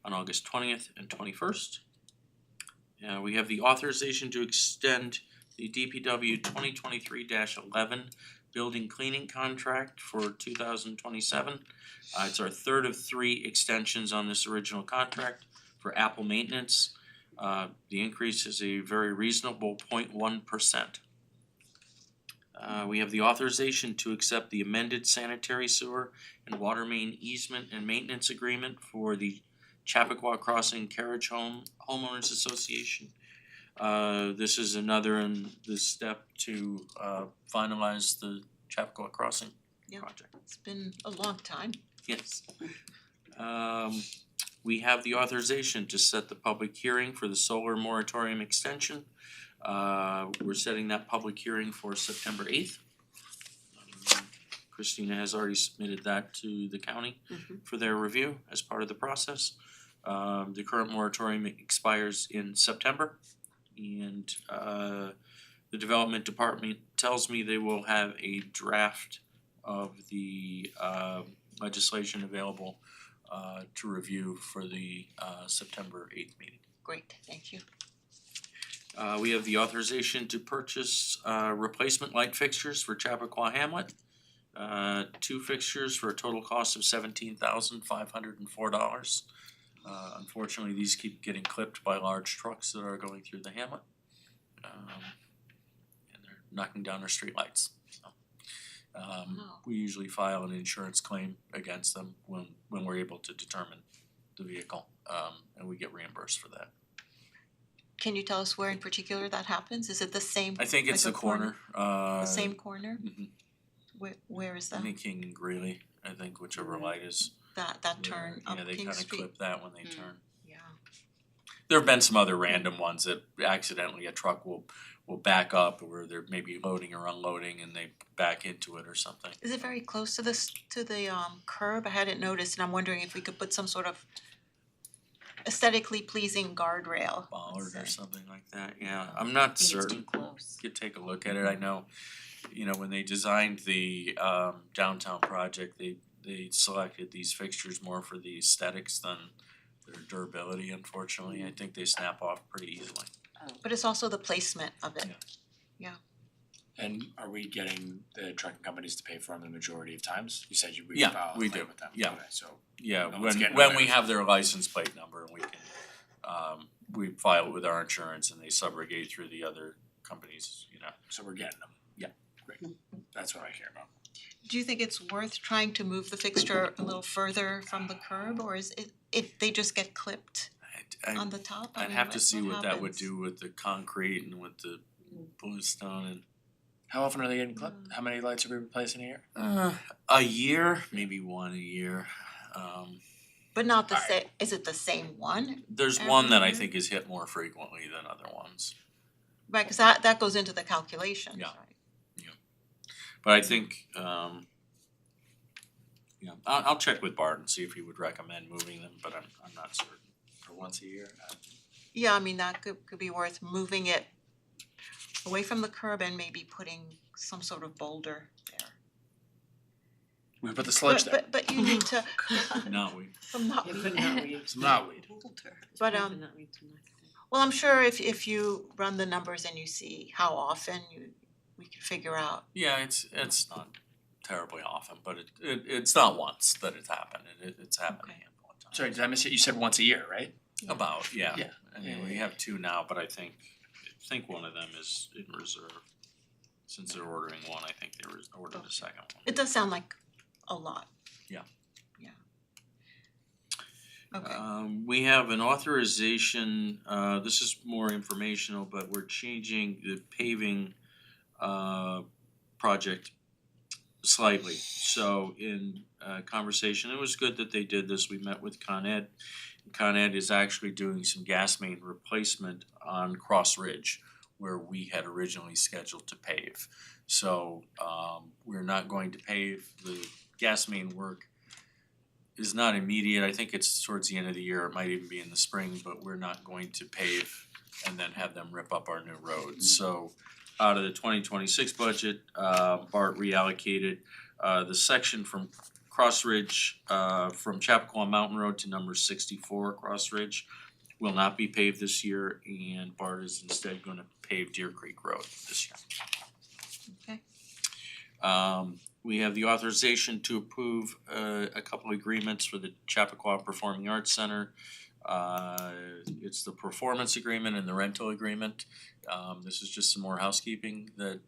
on August 20th and 21st. We have the authorization to extend the DPW 2023-11 building cleaning contract for 2027. It's our third of 3 extensions on this original contract for Apple maintenance. The increase is a very reasonable 0.1%. We have the authorization to accept the amended sanitary sewer and water main easement and maintenance agreement for the Chappaqua Crossing Carriage Homeowners Association. This is another in the step to finalize the Chappaqua Crossing Yeah. project. It's been a long time. Yes. We have the authorization to set the public hearing for the solar moratorium extension. We're setting that public hearing for September 8th. Christina has already submitted that to the county for their review as part of the process. The current moratorium expires in September, and the development department tells me they will have a draft of the legislation available to review for the September 8th meeting. Great, thank you. We have the authorization to purchase replacement light fixtures for Chappaqua Hamlet. 2 fixtures for a total cost of $17,504. Unfortunately, these keep getting clipped by large trucks that are going through the hamlet. And they're knocking down our streetlights, so. Wow. We usually file an insurance claim against them when we're able to determine the vehicle, and we get reimbursed for that. Can you tell us where in particular that happens? Is it the same, I think it's Like the a corner? corner, the same corner? mhm. Where is I that? think King and Greeley, I think whichever light is. That turn up Yeah, they King kinda Street? clip that when they turn. Yeah. There've been some other random ones that accidentally a truck will back up or they're maybe loading or unloading and they back into it or something. Is it very close to the curb? I hadn't noticed, and I'm wondering if we could put some sort of aesthetically pleasing guardrail. Bollard or let's say. something like that, yeah, I'm not I think it's certain. too close. You could take a look at it, I know, you know, when they designed the downtown project, they selected these fixtures more for the aesthetics than their durability, unfortunately, I think they snap off pretty easily. But it's also the placement of it. And are we getting the trucking companies to pay for them the majority of times? You said we Yeah, file a we claim do. with them, Yeah. okay, so Yeah, No one's getting when away we with have their license plate number, we can we file it with our insurance and they subrogate through the other companies, you know. So we're getting them. Yeah. Great. That's what I care about. Do you think it's worth trying to move the fixture a little further from the curb, or is it, if they just get clipped on the top? I I'd mean, have to see what that would happens? do with the concrete and with the bluestone and How often are they getting clipped? How many lights are we replacing a year? a year, maybe one a year. But not the Alright. same, is it the same one? There's Every one that I year? think is hit more frequently than other ones. Right, cause that goes into the calculations, Yeah. right? But I think I'll check with Bart and see if he would recommend moving them, but I'm not certain. For once a year? Yeah, I mean, that could be worth moving it away from the curb and maybe putting some sort of boulder there. We put the sludge there. But you need to, No, we from not, Yeah, but knotweed. Some knotweed. But, It's knotweed too much. well, I'm sure if you run the numbers and you see how often we can figure out. yeah, it's not terribly often, but it's not once that it's happened. It's happened a handful of times. Sorry, did I miss it? You said once a year, right? About, yeah. Yeah. I mean, we have two now, but I think one of them is in reserve. Since they're ordering one, I think they ordered a second one. It does sound like a lot. Yeah. Yeah. Okay, We have an authorization, this is more informational, but we're changing the paving project slightly. So in conversation, it was good that they did this, we met with Con Ed. Con Ed is actually doing some gas main replacement on Cross Ridge, where we had originally scheduled to pave. So we're not going to pave, the gas main work is not immediate, I think it's towards the end of the year, it might even be in the spring, but we're not going to pave and then have them rip up our new roads. So out of the 2026 budget, Bart reallocated the section from Cross Ridge, from Chappaqua Mountain Road to number 64 Cross Ridge will not be paved this year, and Bart is instead gonna pave Deer Creek Road this year. okay. We have the authorization to approve a couple of agreements for the Chappaqua Performing Arts Center. It's the performance agreement and the rental agreement. This is just some more housekeeping that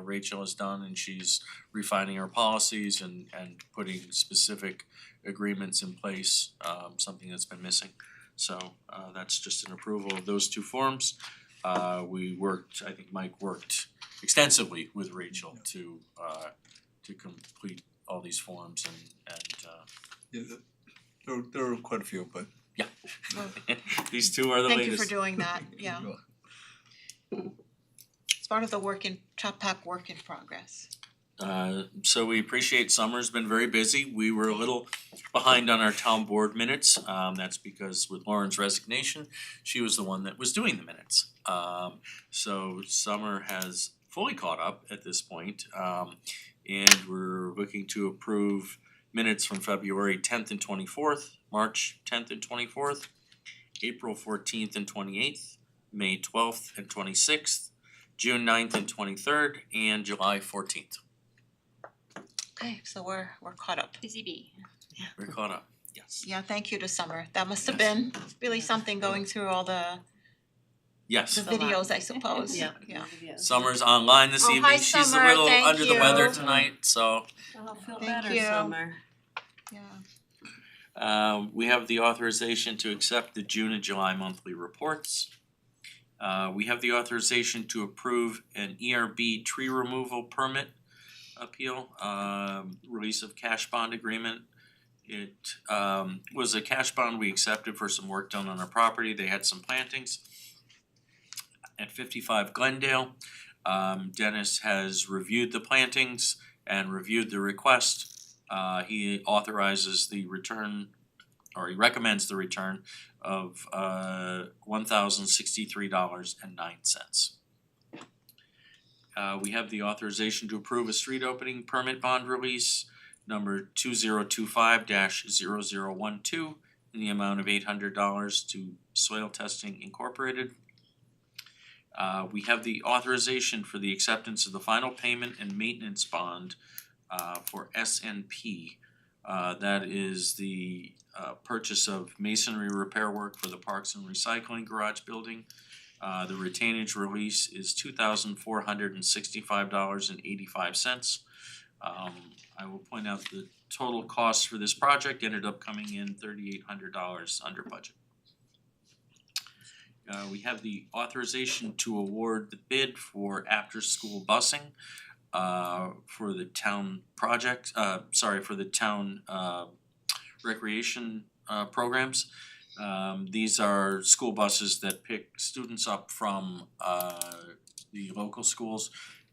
Rachel has done, and she's refining her policies and putting specific agreements in place, something that's been missing. So that's just an approval of those two forms. I think Mike worked extensively with Rachel to complete all these forms and Yeah, there are quite a few, but these two are the Thank latest. you for doing that, yeah. It's part of the Chapac work in progress. So we appreciate summer's been very busy. We were a little behind on our town board minutes. That's because with Lauren's resignation, she was the one that was doing the minutes. So summer has fully caught up at this point. And we're looking to approve minutes from February 10th and 24th, March 10th and 24th, April 14th and 28th, May 12th and 26th, June 9th and 23rd, and July 14th. Okay, so we're caught up. Busy bee. We're caught up, yes. Yeah, thank you to Summer. That must have Yes. been really something going through all the Yes, the a lot. videos, I suppose. Yeah. Yeah. Summer's online this Oh, evening. hi, She's a Summer. little Thank under the you. weather tonight, so I'll feel Thank better, you. Summer. Yeah. we have the authorization to accept the June and July monthly reports. We have the authorization to approve an ERB tree removal permit appeal, release of cash bond agreement. It was a cash bond we accepted for some work done on our property. They had some plantings at 55 Glendale. Dennis has reviewed the plantings and reviewed the request. He authorizes the return, or he recommends the return of $1,063.09. We have the authorization to approve a street opening permit bond release number 2025-0012 in the amount of $800 to Soil Testing Incorporated. We have the authorization for the acceptance of the final payment and maintenance bond for SNP That is the purchase of masonry repair work for the Parks and Recycling Garage building. The retainage release is $2,465.85. I will point out the total cost for this project ended up coming in $3,800 under budget. We have the authorization to award the bid for after-school busing for the town project, for the town recreation programs. These are school buses that pick students up from the local schools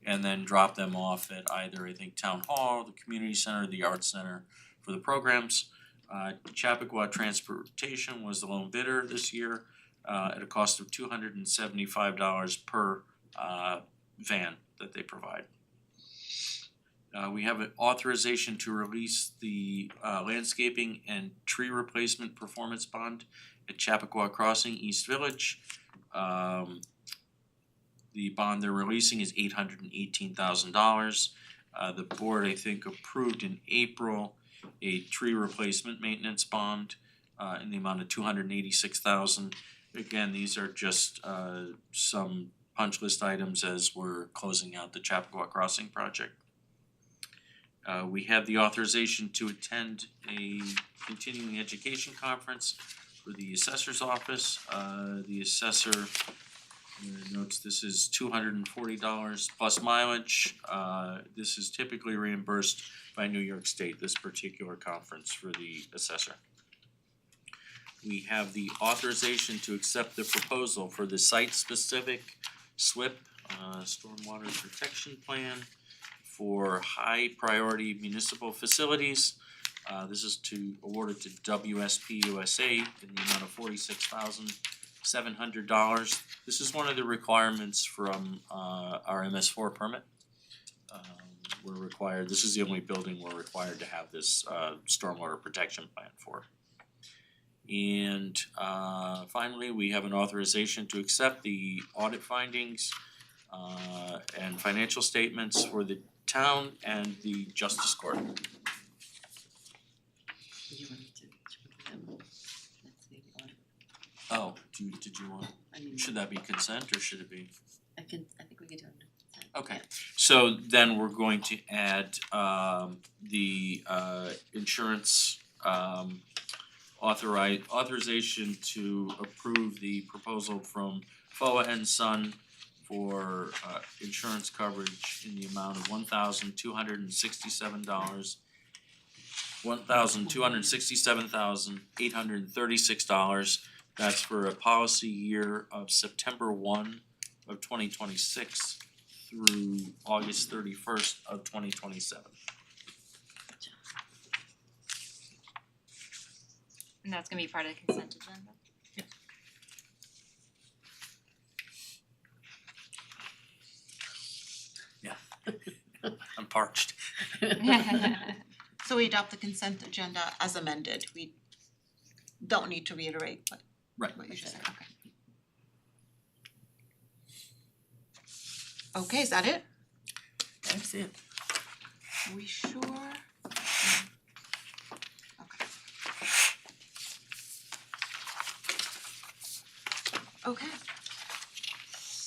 and then drop them off at either, I think, Town Hall, the Community Center, the Arts Center for the programs. Chappaqua Transportation was the lone bidder this year at a cost of $275 per van that they provide. We have an authorization to release the landscaping and tree replacement performance bond at Chappaqua Crossing East Village. The bond they're releasing is $818,000. The board, I think, approved in April a tree replacement maintenance bond in the amount of $286,000. Again, these are just some punch list items as we're closing out the Chappaqua Crossing project. We have the authorization to attend a continuing education conference for the assessor's office. The assessor notes this is $240 plus mileage. This is typically reimbursed by New York State, this particular conference for the assessor. We have the authorization to accept the proposal for the site-specific SWIP, Stormwater Protection Plan, for high priority municipal facilities. This is to award it to WSP USA in the amount of $46,700. This is one of the requirements from our MS4 permit. We're required, this is the only building we're required to have this stormwater protection plan for. And finally, we have an authorization to accept the audit findings and financial statements for the town and the Justice Court. You wanted to them. That's the audit. Oh, did you want, I mean, should that be consent or should it be? I think we can do it. Okay, so then we're going to add the insurance authorization to approve the proposal from FOA and Son for insurance coverage in the amount of $1,267,836. That's for a policy year of September 1 of 2026 through August 31st of 2027. And that's gonna be part of the consent agenda? I'm parched. So we adopt the consent agenda as amended. We don't need to reiterate Right. what you just said, okay. Okay, is that it? That's it. We sure? Okay. Okay.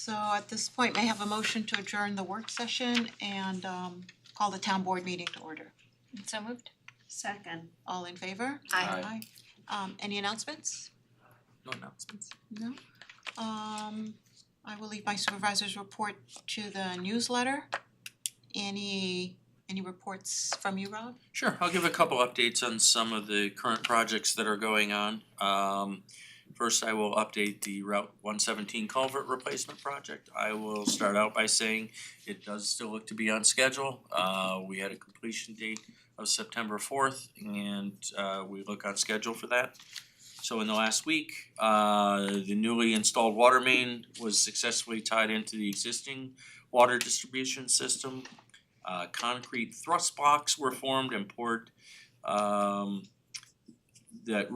So at this point, may I have a motion to adjourn the work session and call the town board meeting to order. So moved? Second. All in favor? Aye. Any announcements? No announcements. No. I will leave my supervisor's report to the newsletter. Any reports from you, Rob? Sure, I'll give a couple updates on some of the current projects that are going on. First, I will update the Route 117 culvert replacement project. I will start out by saying it does still look to be on schedule. We had a completion date of September 4th and we look on schedule for that. So in the last week, the newly installed water main was successfully tied into the existing water distribution system. Concrete thrust blocks were formed and poured that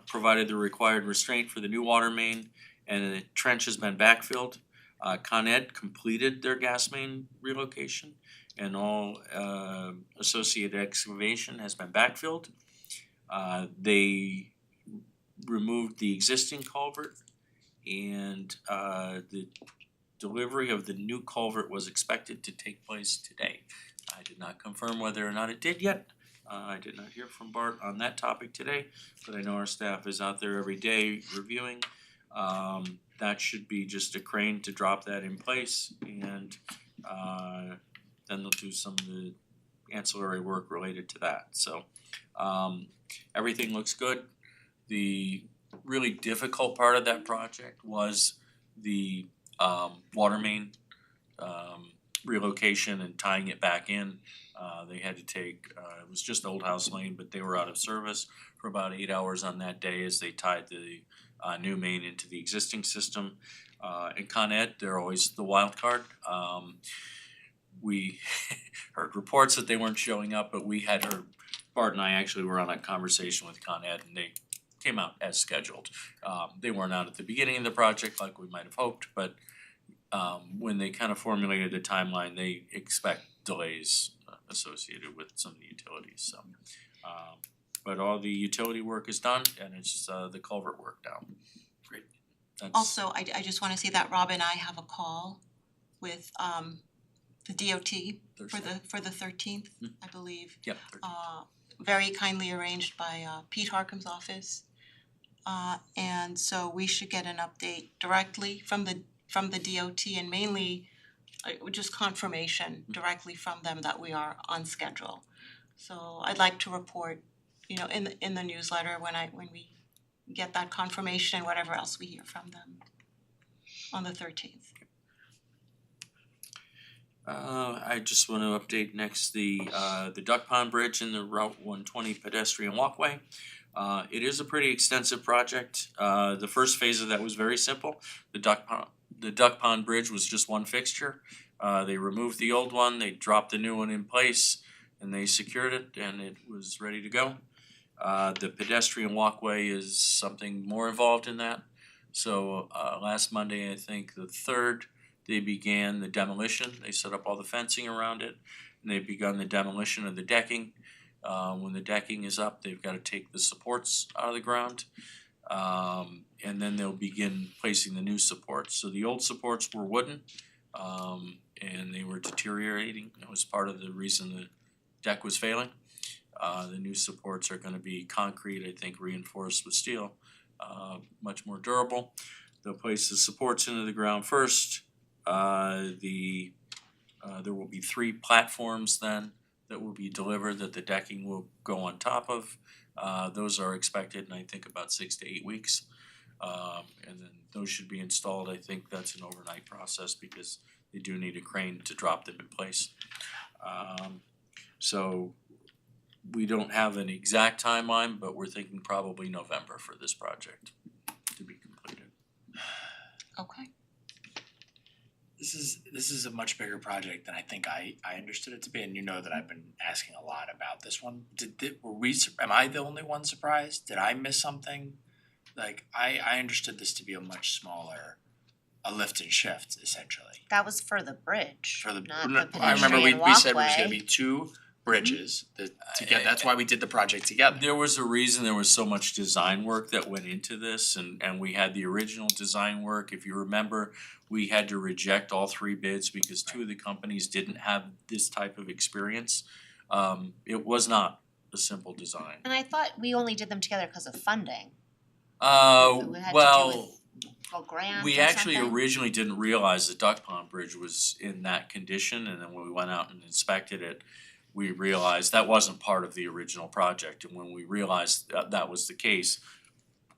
provided the required restraint for the new water main, and the trench has been backfilled. Con Ed completed their gas main relocation, and all associated excavation has been backfilled. They removed the existing culvert, and the delivery of the new culvert was expected to take place today. I did not confirm whether or not it did yet. I did not hear from Bart on that topic today, but I know our staff is out there every day reviewing. That should be just a crane to drop that in place, and then they'll do some of the ancillary work related to that. So everything looks good. The really difficult part of that project was the water main relocation and tying it back in. They had to take, it was just Old House Lane, but they were out of service for about 8 hours on that day as they tied the new main into the existing system. And Con Ed, they're always the wild card. We heard reports that they weren't showing up, but we had heard, Bart and I actually were on a conversation with Con Ed, and they came out as scheduled. They weren't out at the beginning of the project like we might have hoped, but when they kind of formulated a timeline, they expect delays associated with some of the utilities, so. But all the utility work is done, and it's just the culvert work now. Great. That's Also, I just wanna say that Rob and I have a call with the DOT Thursday. for the 13th, I believe. Yep. Very kindly arranged by Pete Harkham's office. And so we should get an update directly from the DOT, and mainly just confirmation directly from them that we are on schedule. So I'd like to report, in the newsletter when we get that confirmation and whatever else we hear from them on the 13th. I just want to update next the Duck Pond Bridge and the Route 120 pedestrian walkway. It is a pretty extensive project. The first phase of that was very simple. The Duck Pond Bridge was just one fixture. They removed the old one, they dropped the new one in place, and they secured it, and it was ready to go. The pedestrian walkway is something more involved in that. So last Monday, I think the 3rd, they began the demolition. They set up all the fencing around it, and they've begun the demolition of the decking. When the decking is up, they've got to take the supports out of the ground, and then they'll begin placing the new supports. So the old supports were wooden, and they were deteriorating. That was part of the reason the deck was failing. The new supports are going to be concrete, I think reinforced with steel, much more durable. They'll place the supports into the ground first. There will be 3 platforms then that will be delivered that the decking will go on top of. Those are expected in I think about 6 to 8 weeks. And then those should be installed. I think that's an overnight process because they do need a crane to drop them in place. So we don't have an exact timeline, but we're thinking probably November for this project to be completed. Okay. This is a much bigger project than I think I understood it to be, and you know that I've been asking a lot about this one. Am I the only one surprised? Did I miss something? Like I understood this to be a much smaller, a lift and shift essentially. That was for the bridge, For the not no, the I remember pedestrian we said it was walkway. gonna be 2 bridges together. That's why we did the project together. There was a reason there was so much design work that went into this, and we had the original design work. If you remember, we had to reject all 3 bids because 2 of the companies didn't have this type of experience. It was not a simple design. And I thought we only did them together because of funding. It had to do with a grant we or actually something? originally didn't realize the Duck Pond Bridge was in that condition, and then when we went out and inspected it, we realized that wasn't part of the original project, and when we realized that was the case,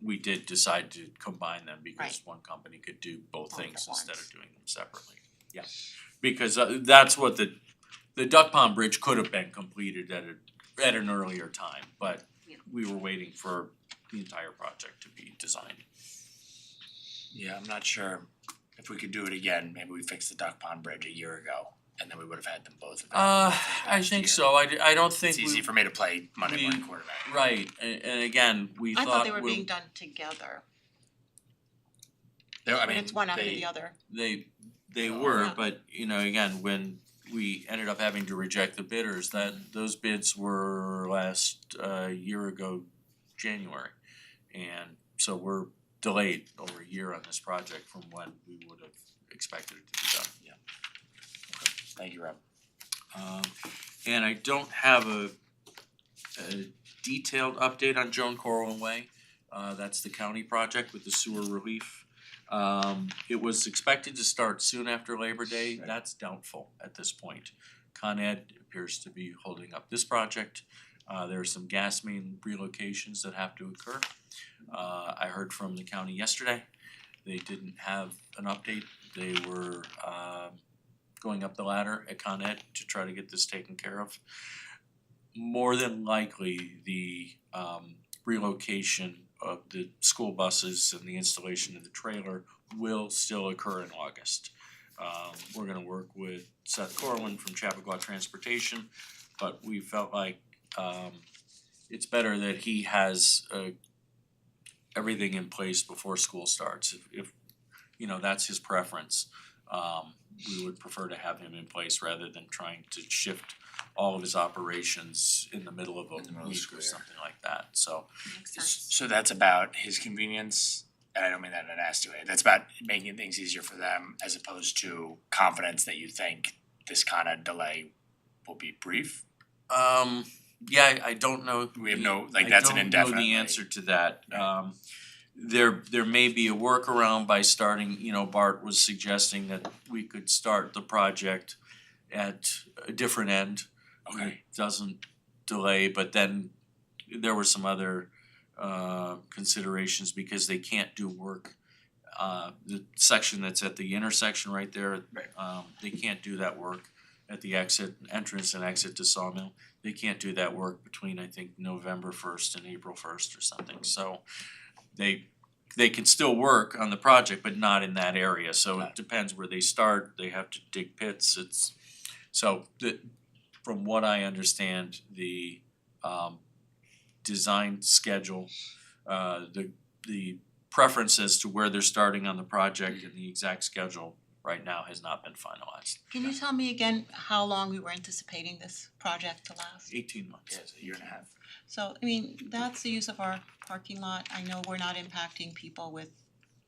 we did decide to combine them because Right. one company could do both Both things at instead once. of doing them separately. Yeah, because that's what the Duck Pond Bridge could have been completed at an earlier time, but Yeah. we were waiting for the entire project to be designed. Yeah, I'm not sure if we could do it again. Maybe we fixed the Duck Pond Bridge a year ago, and then we would have had them both available. I think so. I don't think It's easy for me to play Monday we- morning quarterback. Right, and again, we I thought thought they were being done together, I but mean, it's one after they- the other. they were, Yeah. but again, when we ended up having to reject the bidders, those bids were last year ago, January. And so we're delayed over a year on this project from when we would have expected it to be done. Thank you, Rob. And I don't have a detailed update on Joan Corwin Way. That's the county project with the sewer relief. It was expected to start soon after Labor Day. That's doubtful at this point. Con Ed appears to be holding up this project. There are some gas main relocations that have to occur. I heard from the county yesterday. They didn't have an update. They were going up the ladder at Con Ed to try to get this taken care of. More than likely, the relocation of the school buses and the installation of the trailer will still occur in August. We're gonna work with Seth Corwin from Chappaqua Transportation, but we felt like it's better that he has everything in place before school starts. If you know, that's his preference. We would prefer to have him in place rather than trying to shift all of his operations in the middle of a week or something like that, so. Makes sense. So that's about his convenience, and I don't mean that in a nasty way, that's about making things easier for them as opposed to confidence that you think this kind of delay will be brief? Yeah, I don't know. We have no, like, that's an indefinite. I don't know the answer to that. There may be a workaround by starting, you know, Bart was suggesting that we could start the project at a different end. Okay. It doesn't delay, but then there were some other considerations because they can't do work. The section that's at the intersection right there, they can't do that work at the entrance and exit to Sawmill. They can't do that work between, I think, November 1st and April 1st or something, so they can still work on the project, but not in that area, so it depends where they start, they have to dig pits, from what I understand, the design schedule, the preference as to where they're starting on the project and the exact schedule right now has not been finalized. Can you tell me again how long we were anticipating this project to last? 18 months. Yeah, it's a year and a half. So, I mean, that's the use of our parking lot. I know we're not impacting people with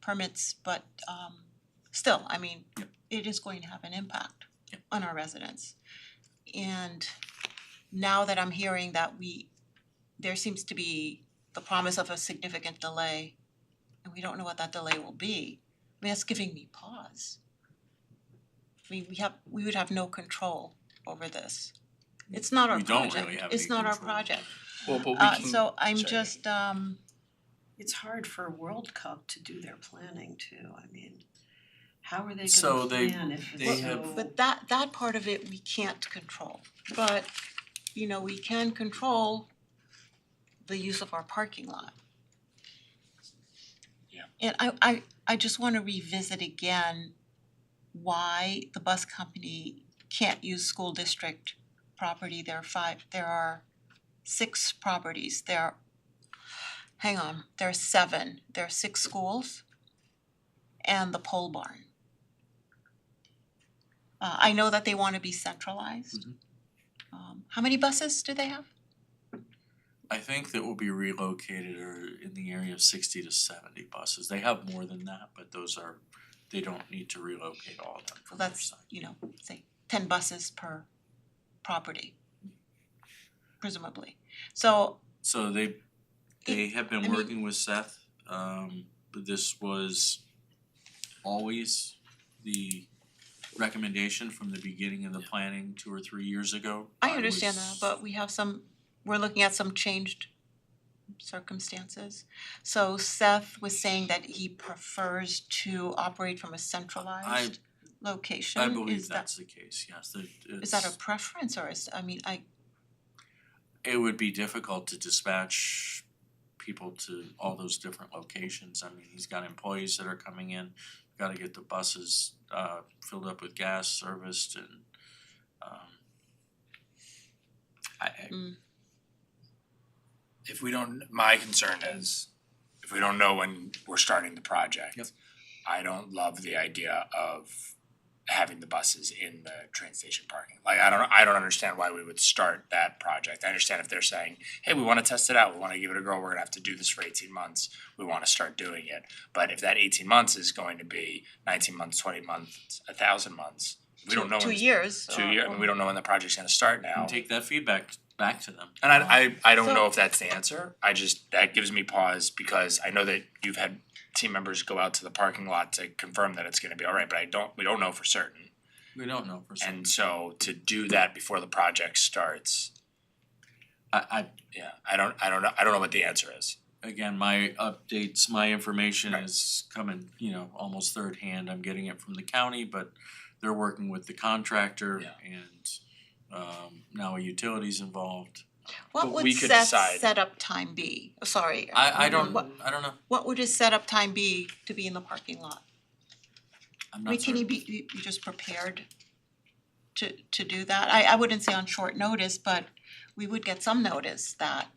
permits, but still, I mean, Yep. it is going to have an impact Yep. on our residents. And now that I'm hearing that there seems to be the promise of a significant delay, and we don't know what that delay will be, I mean, that's giving me pause. I mean, we would have no control over this. It's not our We project. don't really have It's any not our control. project. Well, but we can. So I'm sorry. just It's hard for World Cup to do their planning too, I mean, how are they So gonna they- plan if they it's have- so? but that part of it we can't control. But you know, we can control the use of our parking lot. Yeah. And I just wanna revisit again why the bus company can't use school district property. There are 6 properties. There are 7. There are 6 schools and the pole barn. I know that they wanna be centralized. How many buses do they have? I think that will be relocated or in the area of 60 to 70 buses. They have more than that, but they don't need to relocate all of them Well, from their that's, side. you know, say 10 buses per property, presumably. So, So they have been I mean- working with Seth, but this was always the recommendation from the beginning of the planning 2 or 3 years ago. I understand that, was- but we're looking at some changed circumstances. So Seth was saying that he prefers to operate from a centralized location. I believe Is that's the case, yes, that is that a preference or it would be difficult to dispatch people to all those different locations. I mean, he's got employees that are coming in, gotta get the buses filled up with gas, serviced, and If we don't, my concern is, if we don't know when we're starting the project. Yep. I don't love the idea of having the buses in the train station parking. Like I don't understand why we would start that project. I understand if they're saying, hey, we wanna test it out, we wanna give it a go, we're gonna have to do this for 18 months, we wanna start doing it. But if that 18 months is going to be 19 months, 20 months, 1,000 months, we don't know when 2 years. 2 years, and we don't know when the project's gonna start now. And take that feedback back to them. And I don't So- know if that's the answer, that gives me pause because I know that you've had team members go out to the parking lot to confirm that it's gonna be alright, but we don't know for certain. We don't know for certain. And so to do that before the project starts, I I don't know what the answer is. again, my updates, my information Right. is coming, almost third hand. I'm getting it from the county, but they're working with the contractor Yeah. and now a utility's involved. What But would we could Seth's decide. setup time be? Sorry. I don't What know. what would his setup time be to be in the parking lot? I'm I not mean, can he certain. be just prepared to do that? I wouldn't say on short notice, but we would get some notice that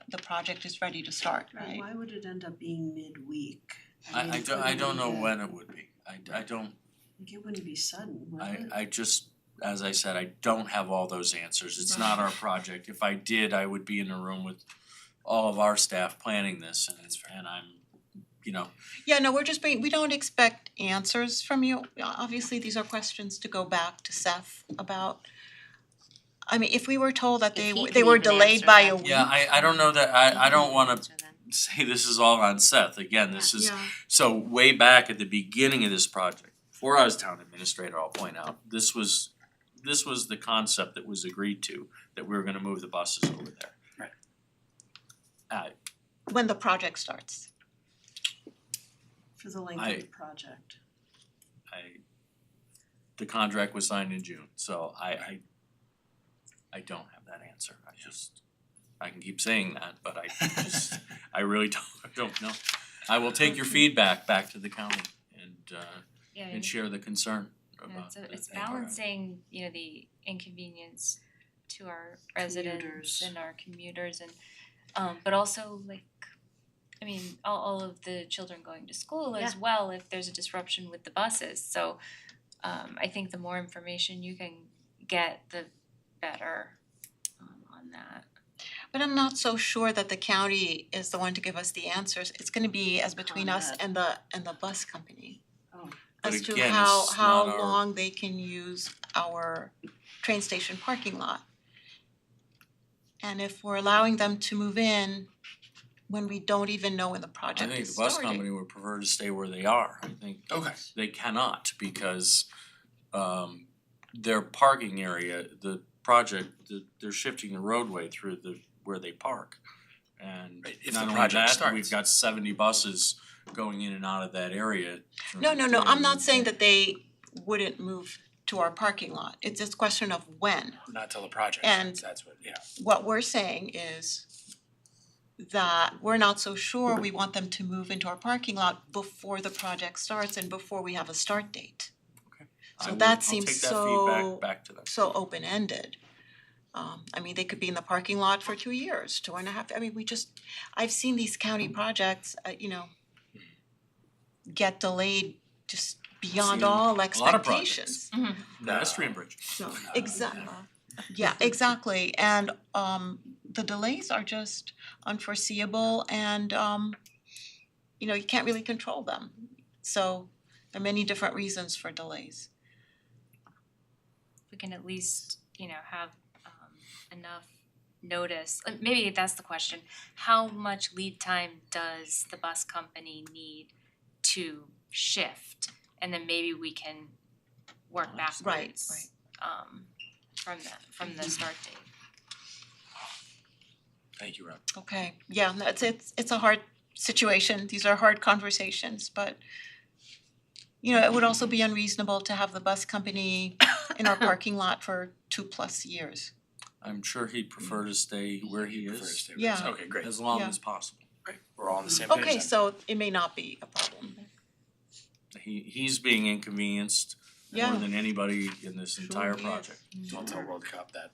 the project is ready to start, right? Why would it end up being midweek? I don't know when it would be. I don't, Like, it wouldn't be sudden, would it? I just, as I said, I don't have all those answers. It's not our project. If I did, I would be in a room with all of our staff planning this and I'm, Yeah, no, we don't expect answers from you. Obviously, these are questions to go back to Seth about. I mean, if we were told that If he they can were even delayed answer by a that. week. yeah, I don't know that, I don't wanna Answer then. say this is all on Seth. Again, this is, Yeah. so way back at the beginning of this project, before I was town administrator, I'll point out, this was the concept that was agreed to, that we were gonna move the buses over there. Right. When the project starts. For the length I- of the project. The contract was signed in June, so I don't have that answer. I can keep saying that, but I really don't know. I will take your feedback back to the county Yeah, and share the concern about it's the balancing, the inconvenience to our residents Commuters. and our commuters and but also all of the children going to school as Yeah. well if there's a disruption with the buses. So I think the more information you can get, the better on that. But I'm not so sure that the county is the one to give us the answers. It's gonna be as between us Con and the bus company. Oh. But As to again, how it's how not our- long they can use our train station parking lot. And if we're allowing them to move in when we don't even know when the I project think is the bus starting. company would prefer to stay where they are. I think Okay. they cannot because their parking area, the project, they're shifting the roadway through where they park. And Right, if not the only project that, starts. we've got 70 buses going in and out of that area. No, during I'm not the saying day. that they wouldn't move to our parking lot. It's just a question of when. Not till the project And- starts, that's what, yeah. What we're saying is that we're not so sure we want them to move into our parking lot before the project starts and before we have a start date. I So will- that seems I'll take that so- feedback back to them. So open-ended. I mean, they could be in the parking lot for 2 years, 2.5, I mean, I've seen these county projects, get delayed just beyond Seen all a lot of expectations. Pedestrian bridge. So, yeah, exactly, and the delays are just unforeseeable and you can't really control them. So there are many different reasons for delays. We can at least, have enough notice. Maybe that's the question. How much lead time does the bus company need to shift? And then maybe we can work backwards from the start date. Thank you, Rob. Okay, yeah, it's a hard situation, these are hard conversations, but it would also be unreasonable to have the bus company in our parking lot for 2+ years. I'm sure he'd prefer to stay where he Prefer to is stay with Yeah. us. Okay, great, as long Yeah. as possible. great, we're all on the same page Okay, then. so it may not be a problem. He's being inconvenienced more Yeah. than anybody in this Sure entire he is. project. Don't tell World Cup that,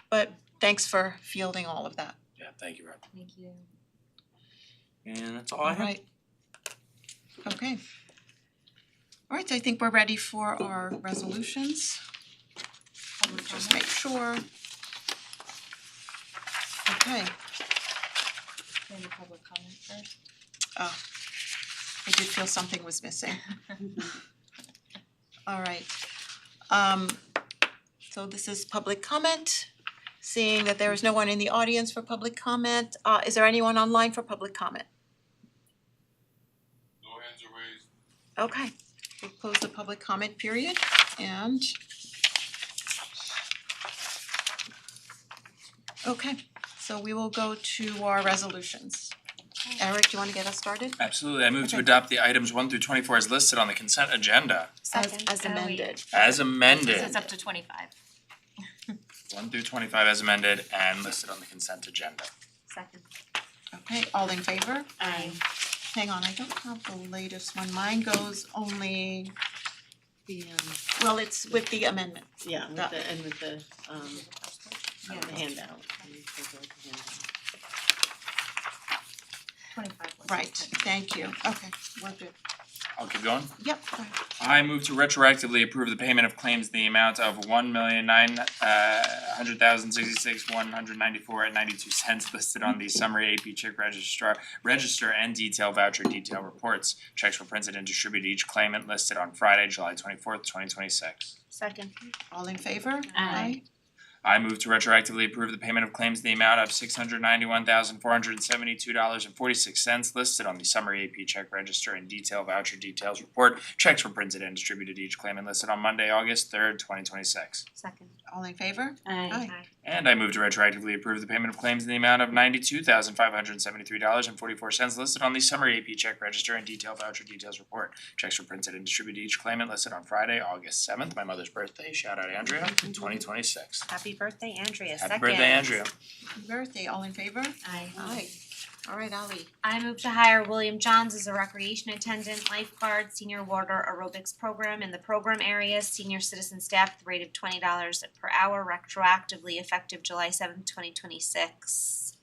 But thanks for fielding all of that. yeah, thank you, Rob. Thank you. And that's all I have. Alright. Okay. Alright, so I think we're ready for our resolutions. Let me just make sure. Okay, Maybe public comment first. I did feel something was missing. Alright, so this is public comment. Seeing that there is no one in the audience for public comment, is there anyone online for public comment? No hands are raised. Okay, we'll close the public comment period and okay, so we will go to our resolutions. Eric, do you wanna get us started? Absolutely, I move to Okay. adopt the items 1 through 24 as listed on the consent agenda. As amended. As So amended, it's up to 25. 1 through 25 as amended and listed on the consent agenda. Second. Okay, all in favor? Aye. Hang on, I don't have the latest one, mine goes only, The well, it's with the amendment. yeah, with Got the and with the Yeah. the handout. And you take a look at the handout. 25 was Right, thank you, okay, we're good. I'll keep going. Yep, go ahead. I move to retroactively approve the payment of claims in the amount of $1,900,194.92 listed on the summary AP check register and detail voucher detail reports. Checks were printed and distributed to each claimant listed on Friday, July 24th, 2026. Second. All in favor? Aye. I move to retroactively approve the payment of claims in the amount of $691,472.46 listed on the summary AP check register and detail voucher details report. Checks were printed and distributed to each claimant listed on Monday, August 3rd, 2026. Second. All in favor? Aye. And I move to retroactively approve the payment of claims in the amount of $92,573.44 listed on the summary AP check register and detail voucher details report. Checks were printed and distributed to each claimant listed on Friday, August 7th, my mother's birthday, shout out Andrea, in 2026. Happy birthday, Andrea. Happy birthday, Andrea. Happy birthday, all in favor? Aye. Aye. Alright, Ally. I move to hire William Johns as a recreation attendant, lifeguard, senior water aerobics program in the program area, senior citizen staff at the rate of $20 per hour, retroactively effective July 7th, 2026.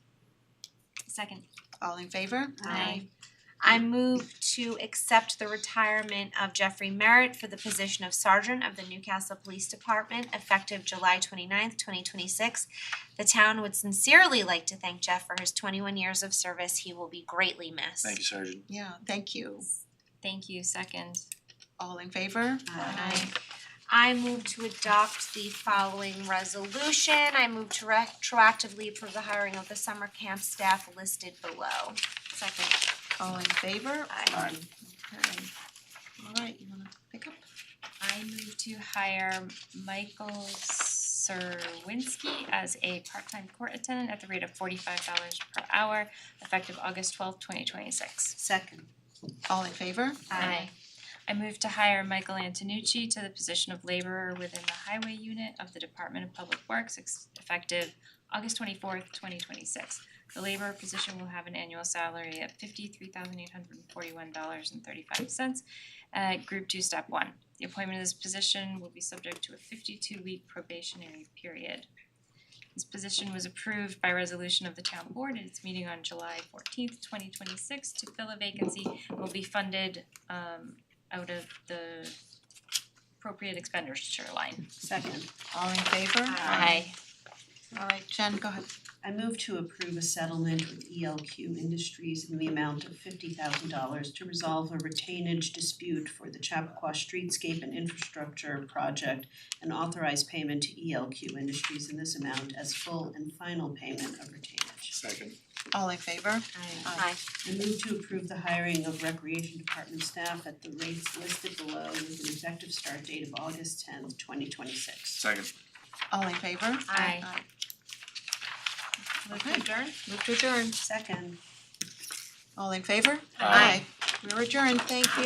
Second. All in favor? Aye. I move to accept the retirement of Jeffrey Merritt for the position of Sergeant of the Newcastle Police Department effective July 29th, 2026. The town would sincerely like to thank Jeff for his 21 years of service. He will be greatly missed. Thank you, Sergeant. Yeah, thank you. Thank you, second. All in favor? Aye. I move to adopt the following resolution. I move to retroactively approve the hiring of the summer camp staff listed below. Second. All in favor? Aye. Okay. Alright, you wanna pick up? I move to hire Michael Serwinski as a part-time court attendant at the rate of $45 per hour, effective August 12th, 2026. Second. All in favor? Aye. I move to hire Michael Antonucci to the position of laborer within the highway unit of the Department of Public Works, effective August 24th, 2026. The laborer position will have an annual salary of $53,841.35, Group 2, Step 1. The appointment of this position will be subject to a 52-week probationary period. This position was approved by resolution of the town board at its meeting on July 14th, 2026 to fill a vacancy and will be funded out of the appropriate expenditure line. Second. All in favor? Aye. Alright, Jen, go ahead. I move to approve a settlement with ELQ Industries in the amount of $50,000 to resolve a retainage dispute for the Chappaqua Streetscape and Infrastructure Project and authorize payment to ELQ Industries in this amount as full and final payment of retainage. Second. All in favor? Aye. I move to approve the hiring of Recreation Department staff at the rates listed below with an effective start date of August 10th, 2026. Second. All in favor? Aye. Okay, move to adjourn. Second. All in favor? Aye. We're adjourned, thank you.